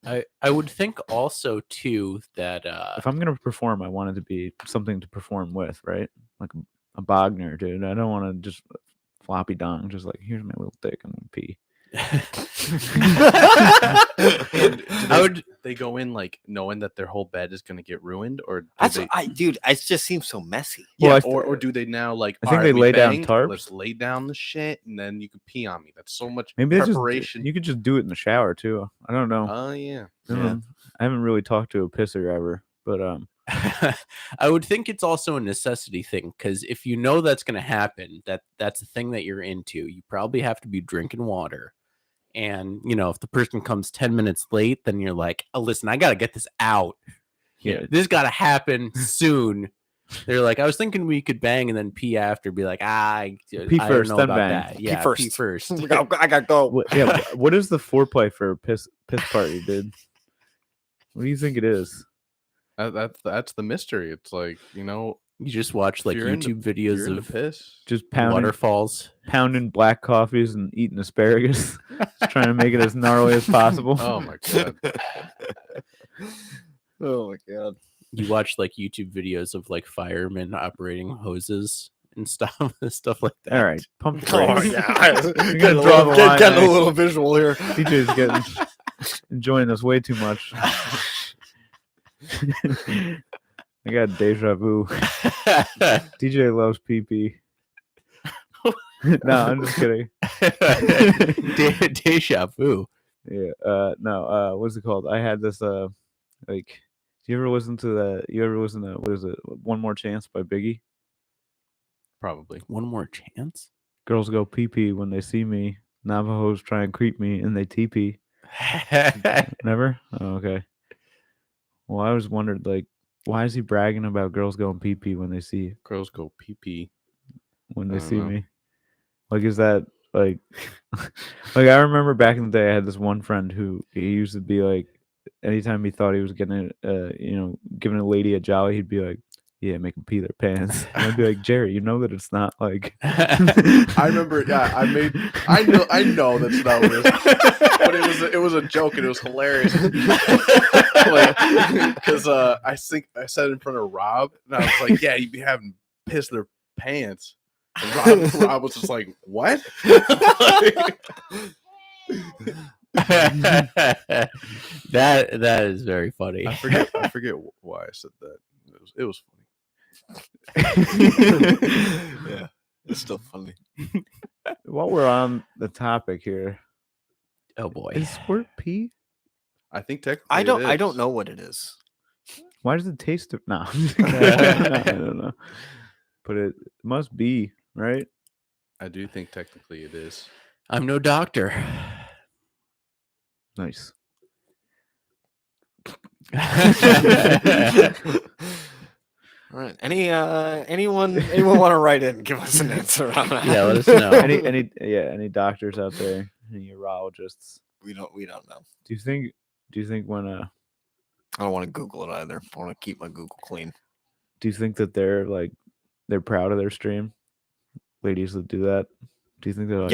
I would think also too that If I'm gonna perform, I want it to be something to perform with, right? Like a Bogner, dude. I don't want to just floppy dong. Just like here's my little dick. I'm gonna pee. I would. They go in like knowing that their whole bed is going to get ruined, or do That's they, dude. It just seems so messy. Well, yeah, I or do they now like? I think "All they we lay down banged, tarps." Let's lay down the shit, and then you can pee on me. That's so much Maybe they preparation. you could just do it in the shower too. I don't know. Oh yeah. I don't know. I haven't really talked to a pisser ever, but I would think it's also a necessity thing because if you know that's going to happen, that's the thing that you're into. You probably have to be drinking water, and if the person comes 10 minutes late, then you're like, "Oh, listen, I got to get this out. yeah, This got to happen soon." They're like, "I was thinking we could bang and then pee after." Be like, I Pee don't first, know then about bang. that. Pee Yeah, first. pee first. I gotta go. what is the foreplay for a piss party, dude? What do you think it is? That's the mystery. It's like You just watch like you're into- YouTube videos you're into of piss. Just pounding waterfalls. black coffees and eating asparagus, just trying to make it as gnarly as possible. Oh my god. Oh my god. You watch like YouTube videos of like firemen operating hoses and stuff like that. All right, pump the Oh brakes. yeah. You're gonna draw the line. Getting a there. little visual here. DJ's getting enjoying this way too much. I got deja vu. DJ loves pee. No, I'm just kidding. Deja vu. Yeah. No. What's it called? I had this. Like, do you ever listen to that? You ever listen to what is it? One More Chance by Biggie? Probably. One more chance. Girls go pee when they see me. Navajos try and creep me and they TP. Never? Oh, okay. Well, I always wondered, like, why is he bragging about girls going pee when they see Girls go pee. when I they don't see know. me? Like, is that like like I remember back in the day I had this one friend who he used to be like anytime he thought he was getting giving a lady a jolly, he'd be like, yeah, make them pee their pants. And I'd be like, Jerry, you know that it's not like I remember, yeah, I know that's not what it is. But it was a joke and it was hilarious. Because I think I said in front of Rob and I was like, yeah, you'd be having piss their pants. And Rob was just like, what? that is very funny. I forget why I said that. It was funny. Yeah. It's still funny. while we're on the topic here, Oh boy. is squirt pee? I think technically I it don't is. know what it is. Why does it taste no? I'm just kidding. I don't know. But it must be, right? I do think technically it is. I'm no doctor. Nice. All right. Anyone want to write in and give us an answer on that? Yeah, let us know. Any doctors out there, any urologists? We don't know. Do you think when I don't want to Google it either. I want to keep my Google clean. do you think that they're proud of their stream? Ladies that do that? Do you think they're like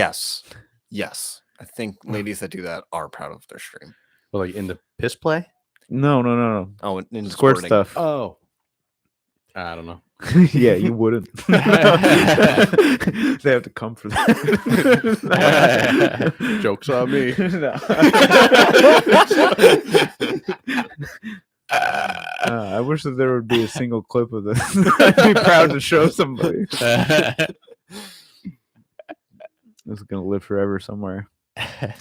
Yes. I think ladies that do that are proud of their stream. But like in the piss play? No. Oh, in Squirt squirting. stuff. Oh. I don't know. Yeah, you wouldn't. They have to come for that. Joke's on me. I wish that there would be a single clip of this. I'd be proud to show somebody. This is gonna live forever somewhere.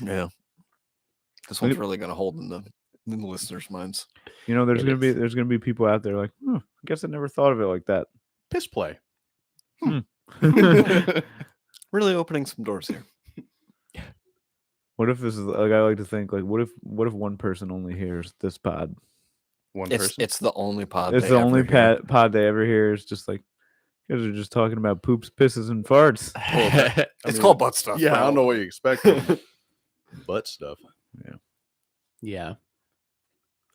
Yeah. This one's really gonna hold in the listeners' minds. You know, there's It gonna be people out there like, I guess I never thought of it like that. Piss play. Really opening some doors here. What if this is like I like to think like what if one person only hears this pod? One It's person. it's the only pod. It's they the ever only hear. pod they ever hear is just like you guys are just talking about poops, pisses, and farts. It's called butt stuff. Yeah, I bro. don't know what you expect. Butt stuff. Yeah.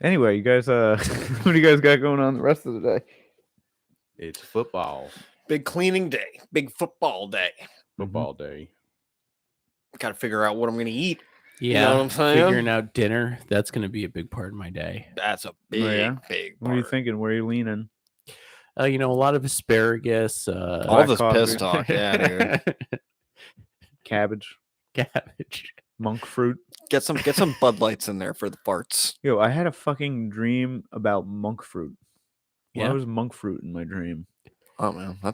Anyway, you guys what do you guys got going on the rest of the day? It's football. Big cleaning day. Big football day. Football day. Got to figure out what I'm gonna eat. Yeah. You know what I'm saying? Figuring out dinner, that's going to be a big part of my day. That's a big, yeah? big. What are you part. thinking? Where are you leaning? A lot of asparagus, All Black this piss coffee. talk. Yeah, dude. Cabbage, cabbage. Monk fruit. Get some Bud Lights in there for the farts. Yo, I had a fucking dream about monk fruit. Why Yeah. was monk fruit in my dream? Oh man, you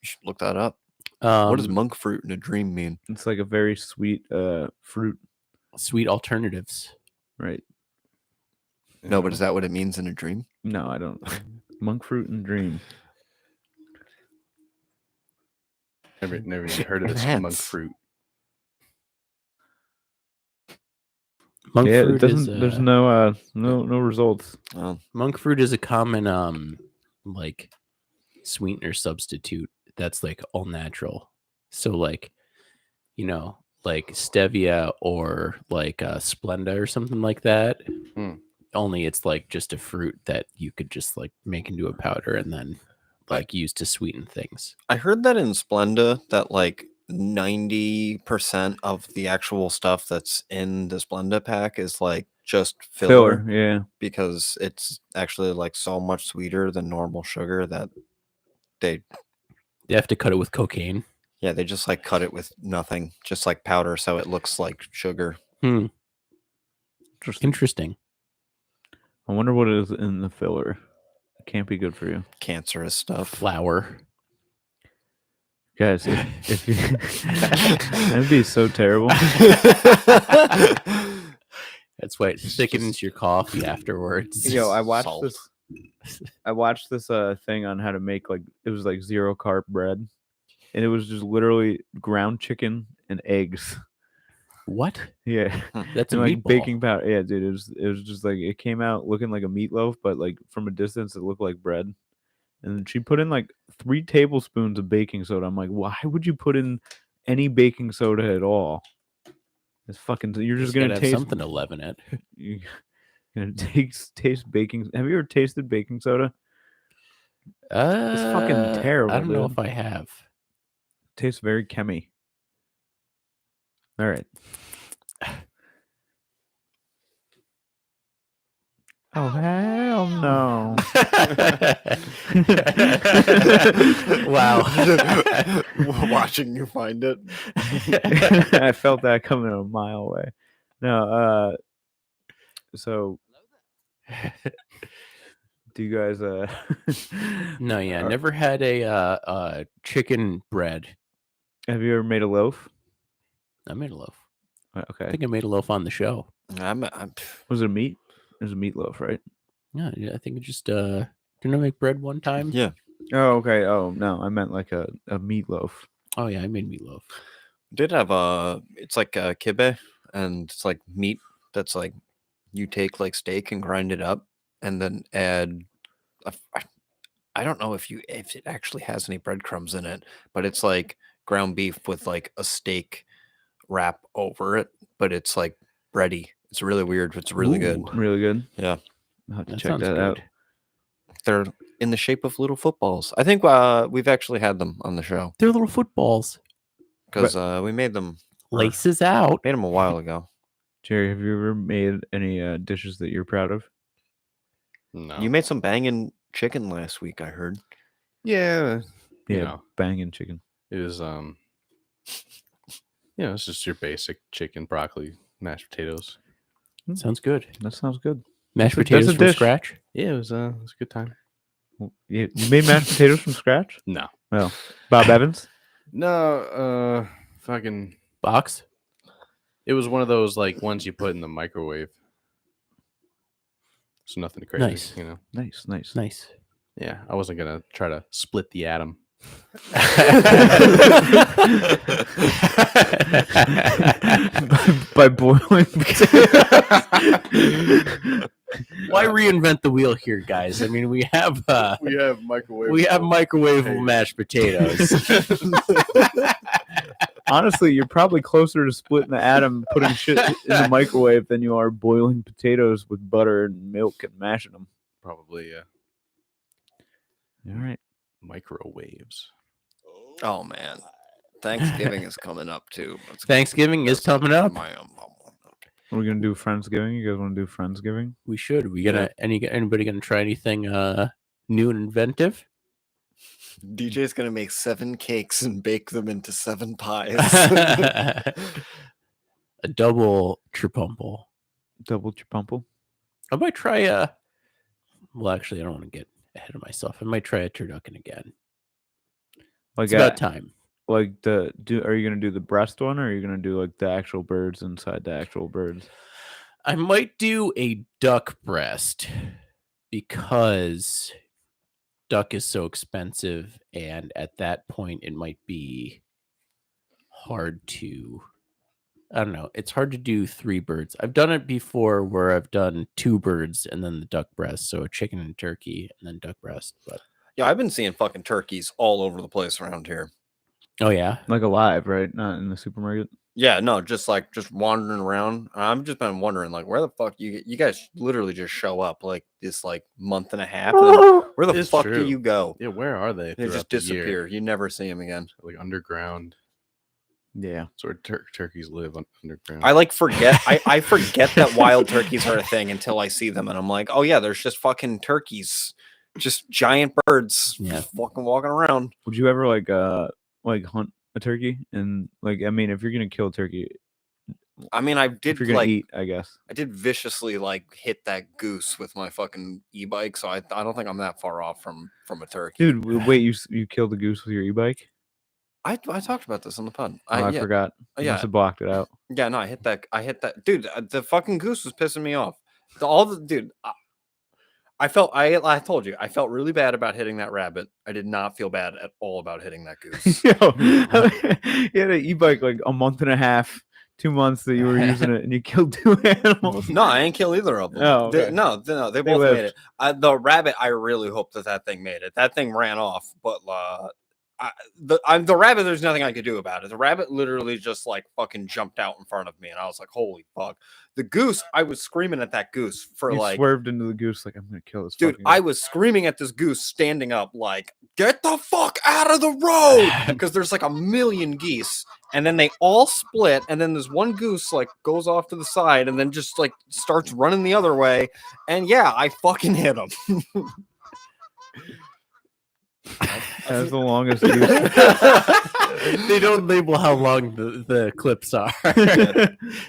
should look that up. What does monk fruit in a dream mean? It's like a very sweet fruit, sweet alternatives? right? No, but is that what it means in a dream? No, I don't. Monk fruit and dream. Never even heard of this Enhance. monk fruit. Monk Yeah, it fruit doesn't. is There's no results. Oh, monk fruit is a common like sweetener substitute that's like all natural. So like, you know, like stevia or like Splenda or something like that. Hmm. Only it's like just a fruit that you could just like make into a powder and then like use to sweeten things. I heard that in Splenda that like 90% of the actual stuff that's in the Splenda pack is like just filler, Yeah. because it's actually like so much sweeter than normal sugar that they They have to cut it with cocaine. they just like cut it with nothing, just like powder, so it looks like sugar. Interesting. I wonder what is in the filler. It can't be good for you, Cancerous stuff. Flour. guys. If you, that'd be so terrible. That's why it thickens your coffee afterwards. Yo, I watched Salt. this. I watched this thing on how to make like it was like 0 carb bread, and it was just literally ground chicken and eggs. What? Yeah, That's a and like meatball. baking powder. Yeah, dude, it was just like it came out looking like a meatloaf, but like from a distance it looked like bread. And then she put in like 3 tablespoons of baking soda. I'm like, why would you put in any baking soda at all? It's fucking. You're just Gotta gonna have taste something to leaven it. You're gonna taste baking. Have you ever tasted baking soda? fucking terrible, I don't know dude. if I have. Tastes very chemy. All right. Oh hell no! Wow. Watching you find it. I felt that coming a mile away. No, so do you guys No, yeah, are- never had a chicken bread. have you ever made a loaf? I made a loaf. I Okay. think I made a loaf on the show. I'm Was it a meat? It was a meatloaf, right? Yeah, I think it just didn't I make bread one time? Yeah. Oh, okay. Oh no, I meant like a meatloaf. Oh yeah, I made meatloaf. did have it's like a kibbeh, and it's like meat that's like you take like steak and grind it up and then add I don't know if it actually has any breadcrumbs in it, but it's like ground beef with like a steak wrap over it, but it's like bready. It's really weird. It's really good. Ooh. Really good. Yeah. I'll have to That check sounds that good. out. They're in the shape of little footballs. I think we've actually had them on the show They're little footballs. because we made them Laces out. a while ago. Jerry, have you ever made any dishes that you're proud of? No. You made some banging chicken last week, I heard. Yeah. Yeah, know. banging chicken. It is it's just your basic chicken, broccoli, mashed potatoes. Sounds good. That sounds good. Mashed That's a potatoes from dish. scratch. Yeah, it was a good time. Well, you made mashed potatoes from scratch? No. Well, Bob Evans. No, fucking Box. it was one of those like ones you put in the microwave. It's nothing crazy, Nice. you know. Nice, nice. Nice. Yeah, I wasn't gonna try to split the atom. By boiling potatoes. Why reinvent the wheel here, guys? I mean, we have have microwave. microwavable mashed potatoes. Honestly, you're probably closer to splitting the atom, putting shit in the microwave than you are boiling potatoes with butter and milk and mashing them. Probably All right. microwaves. Oh man, Thanksgiving is coming up too. Thanksgiving is coming up. Are we gonna do Friendsgiving? You guys want to do Friendsgiving? We should. We gonna anybody gonna try anything new and inventive? DJ's gonna make 7 cakes and bake them into 7 pies. A a double tripumple. Double chipumple. I might try a. Well, actually, I don't want to get ahead of myself. I might try a turducken again. Like It's about time. Like are you gonna do the breast one, or are you gonna do like the actual birds inside the actual birds? I might do a duck breast because duck is so expensive, and at that point, it might be hard to. I don't know. It's hard to do 3 birds. I've done it before where I've done 2 birds and then the duck breast. So a chicken and turkey and then duck breast. But Yeah, I've been seeing fucking turkeys all over the place around here. oh yeah. Like alive, right? Not in the supermarket. Yeah, no, just wandering around. I've just been wondering, like, where the fuck you guys literally just show up like this like month and a half. And then where the It's fuck true. do you go? Yeah, where are they? They throughout just the year? disappear. You never see them again. Like underground. Yeah. That's where turkeys live underground. I like forget. I forget that wild turkeys are a thing until I see them, and I'm like, oh yeah, there's just fucking turkeys, just giant birds, Yeah. just fucking walking around. Would you ever like hunt a turkey? And like, I mean, if you're gonna kill a turkey, I mean, I if did you're gonna like eat, I guess. I did viciously like hit that goose with my fucking e-bike, so I don't think I'm that far off from a turkey. Dude, wait, you killed the goose with your e-bike? I talked about this on the pod. I Yeah, forgot. I yeah. must have blocked it out. yeah, no, I hit that, dude. The fucking goose was pissing me off. Dude. I told you, I felt really bad about hitting that rabbit. I did not feel bad at all about hitting that goose. Yo, you had an e-bike like a month and a half, 2 months that you were using it, and you killed 2 animals. No, I ain't kill either of them. Oh, okay. They both made lived. it. The rabbit, I really hope that thing made it. That thing ran off, but the rabbit, there's nothing I could do about it. The rabbit literally just like fucking jumped out in front of me, and I was like, "Holy fuck!" The goose, I was screaming at that goose for You like, swerved into the goose like I'm gonna kill this. dude, fucking I goose." was screaming at this goose standing up, like, "Get the fuck out of the road!" Because there's like a million geese, and then they all split, and then this one goose like goes off to the side, and then just like starts running the other way, and yeah, I fucking hit him. That's the longest goose. They don't label how long the clips are.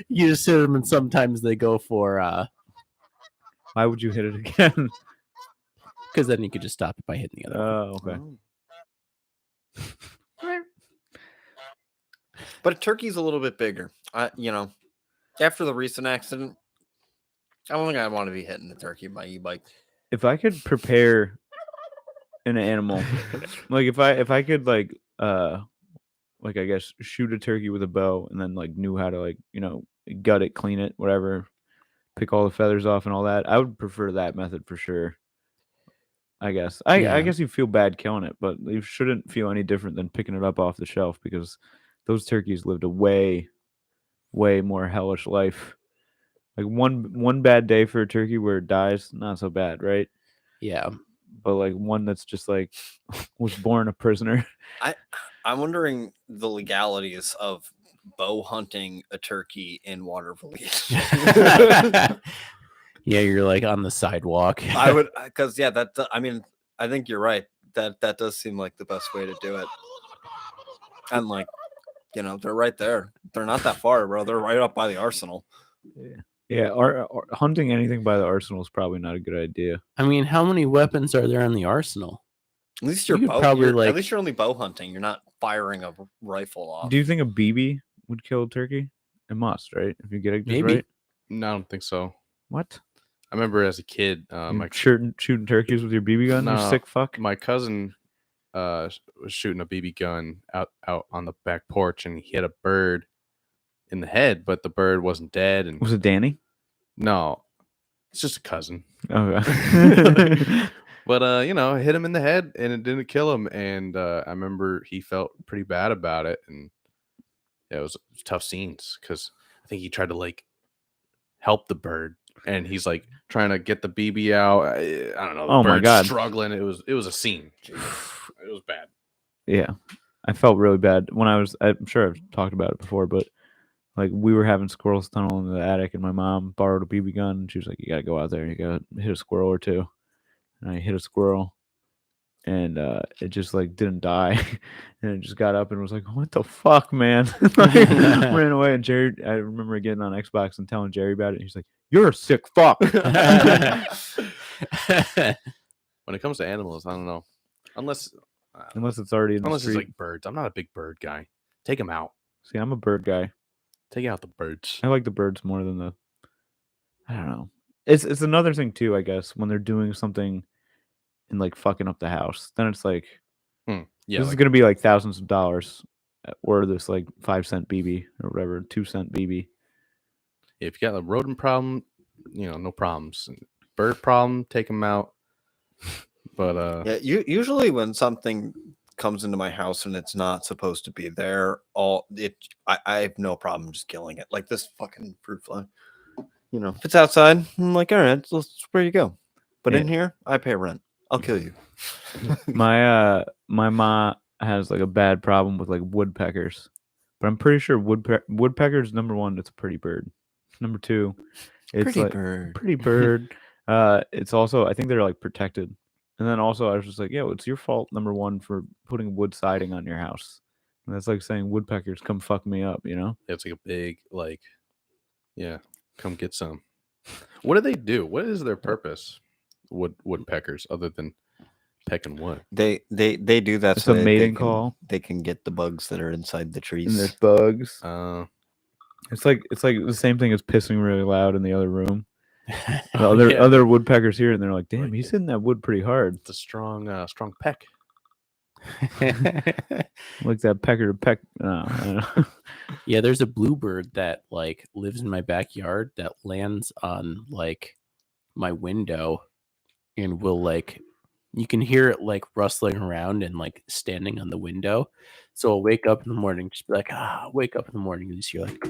You just hit them, and sometimes they go for Why would you hit it again? because then you could just stop it by hitting the other. Oh, okay. But a turkey's a little bit bigger. After the recent accident, I don't think I want to be hitting the turkey with my e-bike. If I could prepare an animal, like if I could like I guess shoot a turkey with a bow and then like knew how to like gut it, clean it, whatever, pick all the feathers off and all that, I would prefer that method for sure. I guess I guess you feel bad killing it, but you shouldn't feel any different than picking it up off the shelf because those turkeys lived a way more hellish life. Like one bad day for a turkey where it dies, not so bad, right? Yeah. But like one that's just like was born a prisoner. I'm wondering the legalities of bow hunting a turkey in Waterville. Yeah, you're like on the sidewalk. I would, because I mean, I think you're right. That does seem like the best way to do it. And like, they're right there. They're not that far, bro. They're right up by the arsenal. Yeah, hunting anything by the arsenal is probably not a good idea. I mean, how many weapons are there in the arsenal? At least You could probably, at like- least you're only bow hunting. You're not firing a rifle off. Do you think a BB would kill a turkey? It must, right? If you get it just Maybe. right. No, I don't think so. What? I remember as a kid, You shooting turkeys with your BB gun? You No. sick fuck. my cousin was shooting a BB gun out on the back porch, and he hit a bird in the head, but the bird wasn't dead. And Was it Danny? no, it's just a cousin. Okay. But hit him in the head, and it didn't kill him. And I remember he felt pretty bad about it, and it was tough scenes because I think he tried to like help the bird, and he's like trying to get the BB out. I don't know. The Oh my bird's God. struggling. It was a scene. It was bad. Yeah, I felt really bad when I'm sure I've talked about it before, but like we were having squirrels tunnel in the attic, and my mom borrowed a BB gun, and she was like, "You gotta go out there, you gotta hit a squirrel or two." And I hit a squirrel, and it just like didn't die, and it just got up and was like, "What the fuck, man!" Like, ran away. And Jerry, I remember getting on Xbox and telling Jerry about it. And he's like, "You're a sick fuck." When it comes to animals, I don't know. Unless Unless it's already in the it's street. like birds. I'm not a big bird guy. Take them out. See, I'm a bird guy. Take out the birds. I like the birds more than the. I don't know. It's another thing too, I guess, when they're doing something and like fucking up the house. Then it's like, Yeah, this is gonna be like thousands of dollars, or this like 5-cent BB or whatever, 2-cent BB. if you got a rodent problem, no problems. Bird problem, take them out. But Yeah, usually when something comes into my house and it's not supposed to be there, I have no problem just killing it. Like this fucking fruit fly. If it's outside, I'm like, all right, let's where you go. But in here, I pay rent. I'll kill you. My ma has like a bad problem with like woodpeckers, but I'm pretty sure woodpeckers, number one, it's a pretty bird. Number two, it's Pretty like bird. pretty bird. It's also, I think they're like protected. And then also I was just like, yeah, it's your fault, number one, for putting wood siding on your house. And that's like saying woodpeckers come fuck me up, it's like a big come get some. What do they do? What is their purpose? Woodpeckers, other than pecking wood. They do that It's so a that mating call. They can get the bugs that are inside the trees. And there's bugs. Uh, It's like the same thing as pissing really loud in the other room. The Oh, other woodpeckers here, and they're like, "Damn, he's hitting that wood pretty hard." it's a strong peck. Like that pecker to peck. I don't know. Yeah, there's a bluebird that like lives in my backyard that lands on like my window and will like you can hear it like rustling around and like standing on the window. So I'll wake up in the morning, just be like, wake up in the morning and just hear like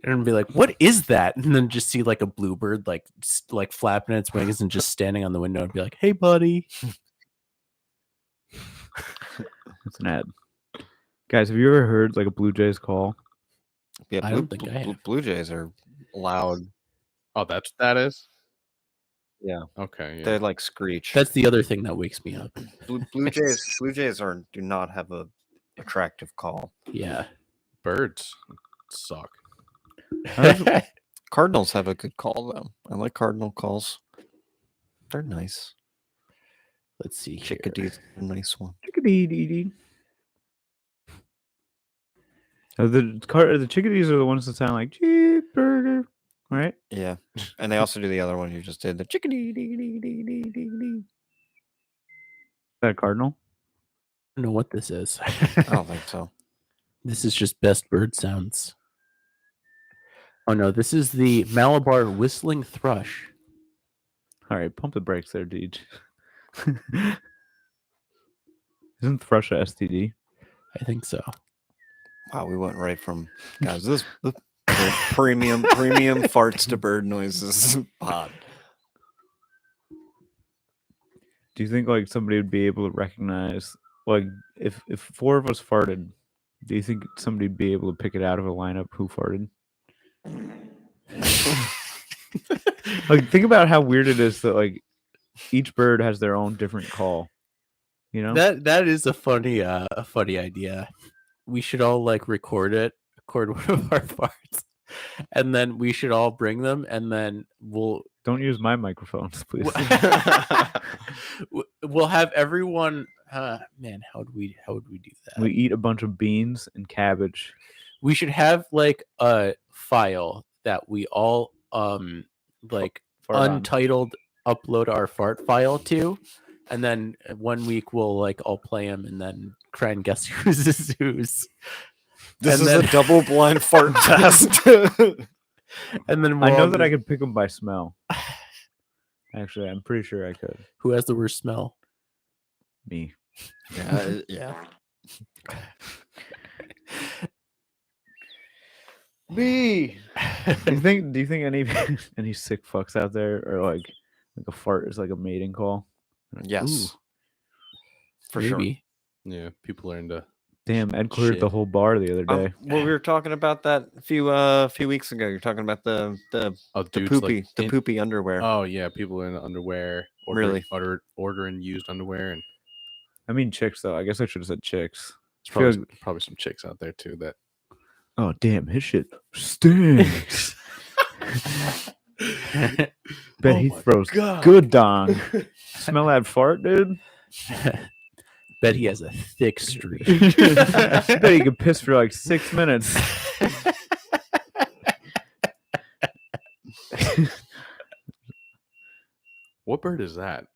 and be like, what is that? And then just see like a bluebird like flapping its wings and just standing on the window and be like, hey buddy. It's an ad. Guys, have you ever heard like a Blue Jays call? Yeah, I don't think I have. Blue Jays are loud. Oh, that's what that is. Yeah. Okay. Yeah. They like screech. That's the other thing that wakes me up. Blue Jays do not have a attractive call. Yeah. Birds suck. Cardinals have a good call though. I like cardinal calls. They're nice. Let's see. Here. Chickadee's a nice one. Chickadee. The chickadees are the ones that sound like cheeseburger, right? Yeah, and they also do the other one you just did, the chickadee. Is that a cardinal? I don't know what this is. I don't think so. This is just best bird sounds. Oh no, this is the Malabar whistling thrush. All right, pump the brakes there, Deej. Isn't thrush a STD? I think so. Wow, we went right from guys. This premium farts to bird noises pod. Do you think like somebody would be able to recognize, like, if 4 of us farted, do you think somebody would be able to pick it out of a lineup who farted? Like, think about how weird it is that like each bird has their own different call. You know, That is a funny idea. We should all like record one of our farts, and then we should all bring them, and then we'll don't use my microphones, please. we'll have everyone. Man, how would we do that? We eat a bunch of beans and cabbage. We should have like a file that we all like Fart on. untitled upload our fart file to, and then 1 week we'll like all play them and then try and guess who's is whose. This And is then- a double-blind fart test. And then I we'll know all that be- I could pick them by smell. Actually, I'm pretty sure I could. who has the worst smell. Me. Yeah. Me. Do you think any sick fucks out there are like a fart is like a mating call? Yes. For sure. Maybe. Yeah, people are into Damn, Ed cleared Shit. the whole bar the other day. Well, we were talking about that a few weeks ago. You're talking about the Oh, the dudes, poopy like, in- poopy underwear. Oh yeah, people in underwear, Really? ordering used underwear, and I mean chicks though. I guess I should have said chicks. there's Feel probably some chicks out there too that. Oh damn, his shit stinks. Bet Oh he my throws God. good dong. Smell that fart, dude? Bet he has a thick streak. Bet he could piss for like 6 minutes. What bird is that?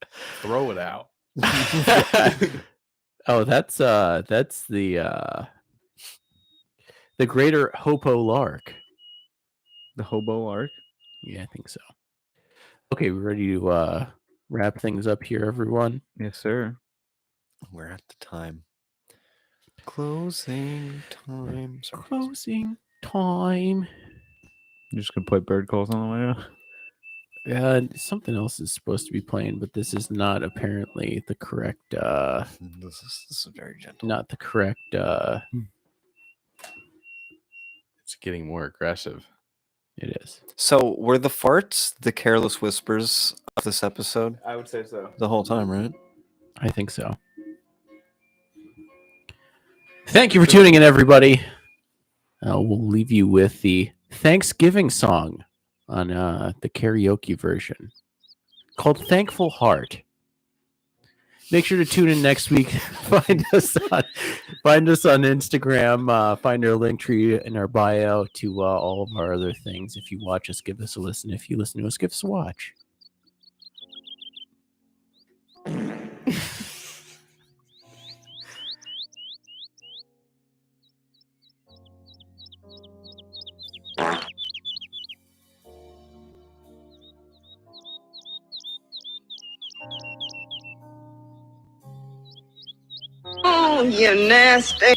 Throw it out. Oh, that's the greater Hopo lark. The hobo lark. Yeah, I think so. Okay, we're ready to wrap things up here, everyone. Yes, sir. We're at the time. Closing time. Sorry. Closing time. You're just gonna play bird calls on the way out? Something else is supposed to be playing, but this is not apparently the correct. This is very gentle. Not the correct. It's getting more aggressive. It is. So were the farts the careless whispers of this episode I would say so. the whole time, right? I think so. Thank you for tuning in, everybody. We'll leave you with the Thanksgiving song on the karaoke version called Thankful Heart. Make sure to tune in next week. Find us on Instagram. Find our link tree in our bio to all of our other things. If you watch us, give us a listen. If you listen to us, give us a watch. Oh, you nasty.